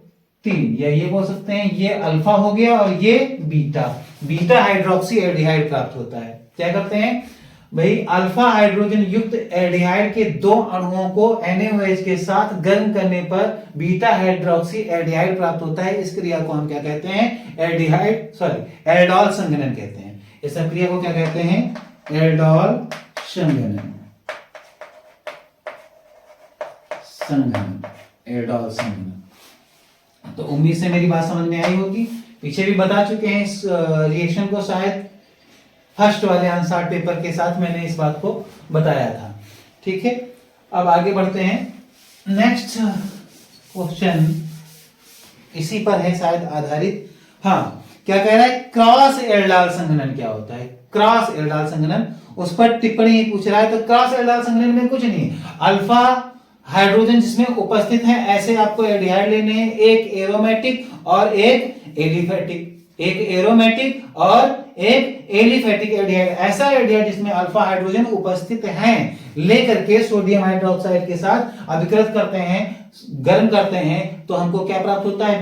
3, या ये बोल सकते हैं ये अल्फा हो गया और ये बीटा हाइड्रोक्सी एल्डिहाइड प्राप्त होता है। क्या करते हैं भाई? अल्फा हाइड्रोजन युक्त एल्डिहाइड के 2 अणुओं को NaOH के साथ गर्म करने पर बीटा हाइड्रोक्सी एल्डिहाइड प्राप्त होता है। इस क्रिया को हम क्या कहते हैं? एल्डोल संघनन कहते हैं। इस क्रिया को क्या कहते हैं? एल्डोल संघनन। एल्डोल संघनन। तो उम्मीद से मेरी बात समझ में आई होगी। पीछे भी बता चुके हैं इस रिएक्शन को, शायद फर्स्ट वाले अनसॉल्व्ड पेपर के साथ मैंने इस बात को बताया था। ठीक है, अब आगे बढ़ते हैं। नेक्स्ट क्वेश्चन इसी पर है शायद आधारित। हाँ, क्या कह रहा है? क्रॉस एल्डोल संघनन क्या होता है? क्रॉस एल्डोल संघनन, उस पर टिप्पणी पूछ रहा है। तो क्रॉस एल्डोल संघनन में कुछ नहीं, अल्फा हाइड्रोजन जिसमें उपस्थित है ऐसे आपको एल्डिहाइड लेने हैं, एक एरोमेटिक और एक एलिफेटिक, एल्डिहाइड। ऐसा एल्डिहाइड जिसमें अल्फा हाइड्रोजन उपस्थित हैं, लेकर के सोडियम हाइड्रोक्साइड के साथ अभिकृत करते हैं, गर्म करते हैं, तो हमको क्या प्राप्त होता है?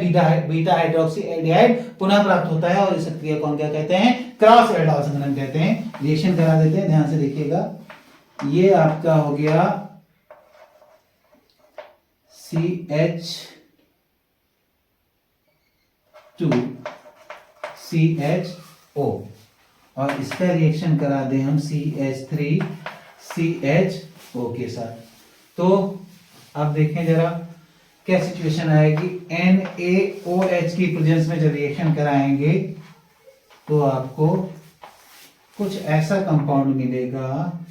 बीटा हाइड्रोक्सी एल्डिहाइड पुनः प्राप्त होता है, और इस क्रिया को हम क्या कहते हैं? क्रॉस एल्डोल संघनन कहते हैं। रिएक्शन करा देते हैं, ध्यान से देखिएगा। ये आपका हो गया CH2CHO और इसका रिएक्शन करा दें हम CH3CHO के साथ। तो अब देखें जरा क्या सिचुएशन आएगी। NaOH की प्रेजेंस में जब रिएक्शन कराएंगे तो आपको कुछ ऐसा कंपाउंड मिलेगा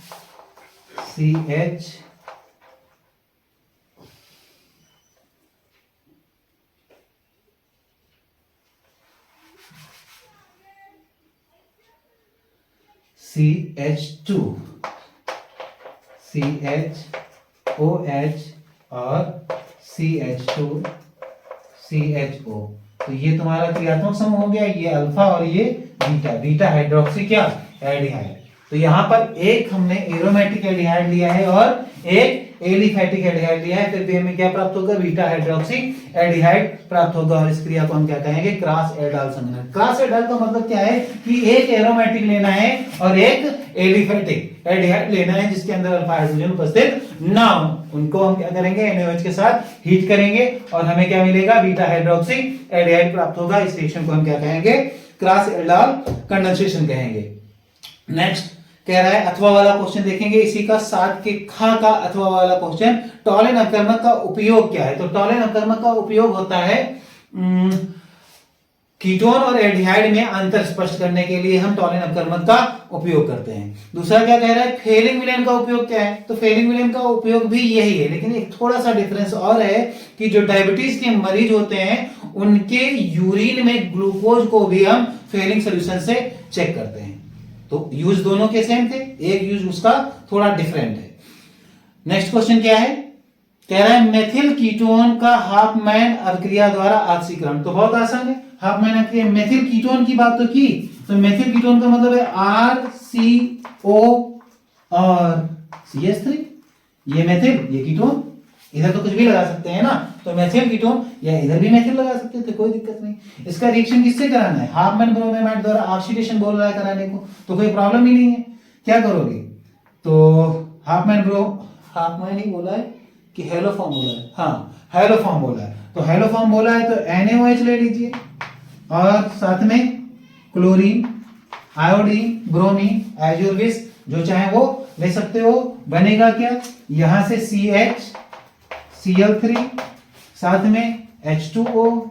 CH2 CHOH और CH2CHO। तो ये तुम्हारा क्रियात्मक समूह हो गया, ये अल्फा और ये बीटा, बीटा हाइड्रोक्सी क्या एल्डिहाइड। तो यहाँ पर एक हमने एरोमेटिक एल्डिहाइड लिया है और एक एलिफैटिक एल्डिहाइड लिया है, फिर भी हमें क्या प्राप्त होगा, बीटा हाइड्रोक्सी एल्डिहाइड प्राप्त होगा। और इस क्रिया को हम क्या कहेंगे, क्रॉस एल्डाल संघनन। क्रॉस एल्डाल का मतलब क्या है कि एक एरोमेटिक लेना है और एक एलिफैटिक एल्डिहाइड लेना है जिसके अंदर अल्फा हाइड्रोजन उपस्थित ना हो। उनको हम क्या करेंगे, NaOH के साथ हीट करेंगे और हमें क्या मिलेगा, बीटा हाइड्रोक्सी एल्डिहाइड प्राप्त होगा। इस रिएक्शन को हम क्या कहेंगे, क्रॉस एल्डाल कंडेंसेशन कहेंगे। नेक्स्ट कह रहा है अथवा वाला क्वेश्चन देखेंगे इसी का 7 के खा का अथवा वाला क्वेश्चन। टॉलेन अपकर्मक का उपयोग क्या है। तो टॉलेन अपकर्मक का उपयोग होता है कीटोन और एल्डिहाइड में अंतर स्पष्ट करने के लिए हम टॉलेन अपकर्मक का उपयोग करते हैं। दूसरा क्या कह रहा है, फेलिंग विलेन का उपयोग क्या है। तो फेलिंग विलेन का उपयोग भी यही है, लेकिन एक थोड़ा सा डिफरेंस और है कि जो डायबिटीज के मरीज होते हैं उनके यूरिन में ग्लूकोज को भी हम फेलिंग सोल्यूशन से चेक करते हैं। तो यूज दोनों के सेम थे, एक यूज उसका थोड़ा डिफरेंट है। नेक्स्ट क्वेश्चन क्या है, कह रहा है मेथिल कीटोन का हाफमैन अभिक्रिया द्वारा ऑक्सीकरण। तो बहुत आसान है, हाफमैन अभिक्रिया। मेथिल कीटोन की बात तो की, तो मेथिल कीटोन का मतलब है RCO और CH3। ये मेथिल, ये कीटोन, इधर तो कुछ भी लगा सकते हैं ना, तो मेथिल कीटोन, या इधर भी मेथिल लगा सकते थे, कोई दिक्कत नहीं। इसका रिएक्शन किससे कराना है, हाफमैन ब्रोमेमाइड द्वारा ऑक्सीडेशन बोल रहा है कराने को, तो कोई प्रॉब्लम ही नहीं है। क्या करोगे, तो हाफमैन ही बोला है कि हेलोफॉर्म बोला है, हाँ हेलोफॉर्म बोला है। तो हेलोफॉर्म बोला है तो NaOH ले लीजिए और साथ में क्लोरीन, आयोडीन, ब्रोमीन, एजोर्बिस, जो चाहे वो ले सकते हो। बनेगा क्या, यहां से CH, Cl3, साथ में H2O,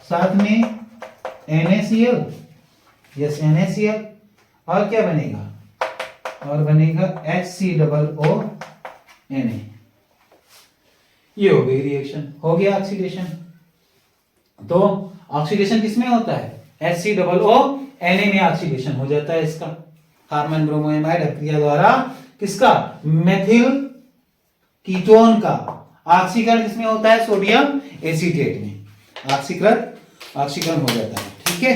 साथ में NaCl, यस NaCl, और क्या बनेगा, और बनेगा HCOONA। ये हो गई रिएक्शन, हो गया ऑक्सीडेशन। तो ऑक्सीडेशन किसमें होता है, HCOONA में ऑक्सीडेशन हो जाता है इसका, हाफमैन ब्रोमोएमाइड अभिक्रिया द्वारा किसका, मेथिल कीटोन का। ऑक्सीकरण किसमें होता है, सोडियम एसीटेट में ऑक्सीकरण हो जाता है। ठीक है,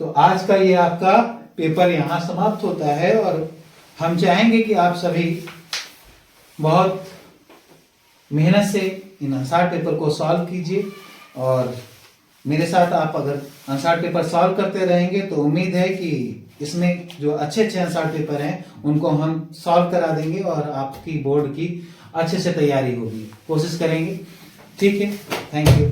तो आज का ये आपका पेपर यहां समाप्त होता है और हम चाहेंगे कि आप सभी बहुत मेहनत से इन अनसार्ड पेपर को सॉल्व कीजिए और मेरे साथ आप अगर अनसार्ड पेपर सॉल्व करते रहेंगे तो उम्मीद है कि इसमें जो अच्छे अच्छे अनसार्ड पेपर हैं उनको हम सॉल्व करा देंगे और आपकी बोर्ड की अच्छे से तैयारी होगी, कोशिश करेंगे। ठीक है, थैंक यू।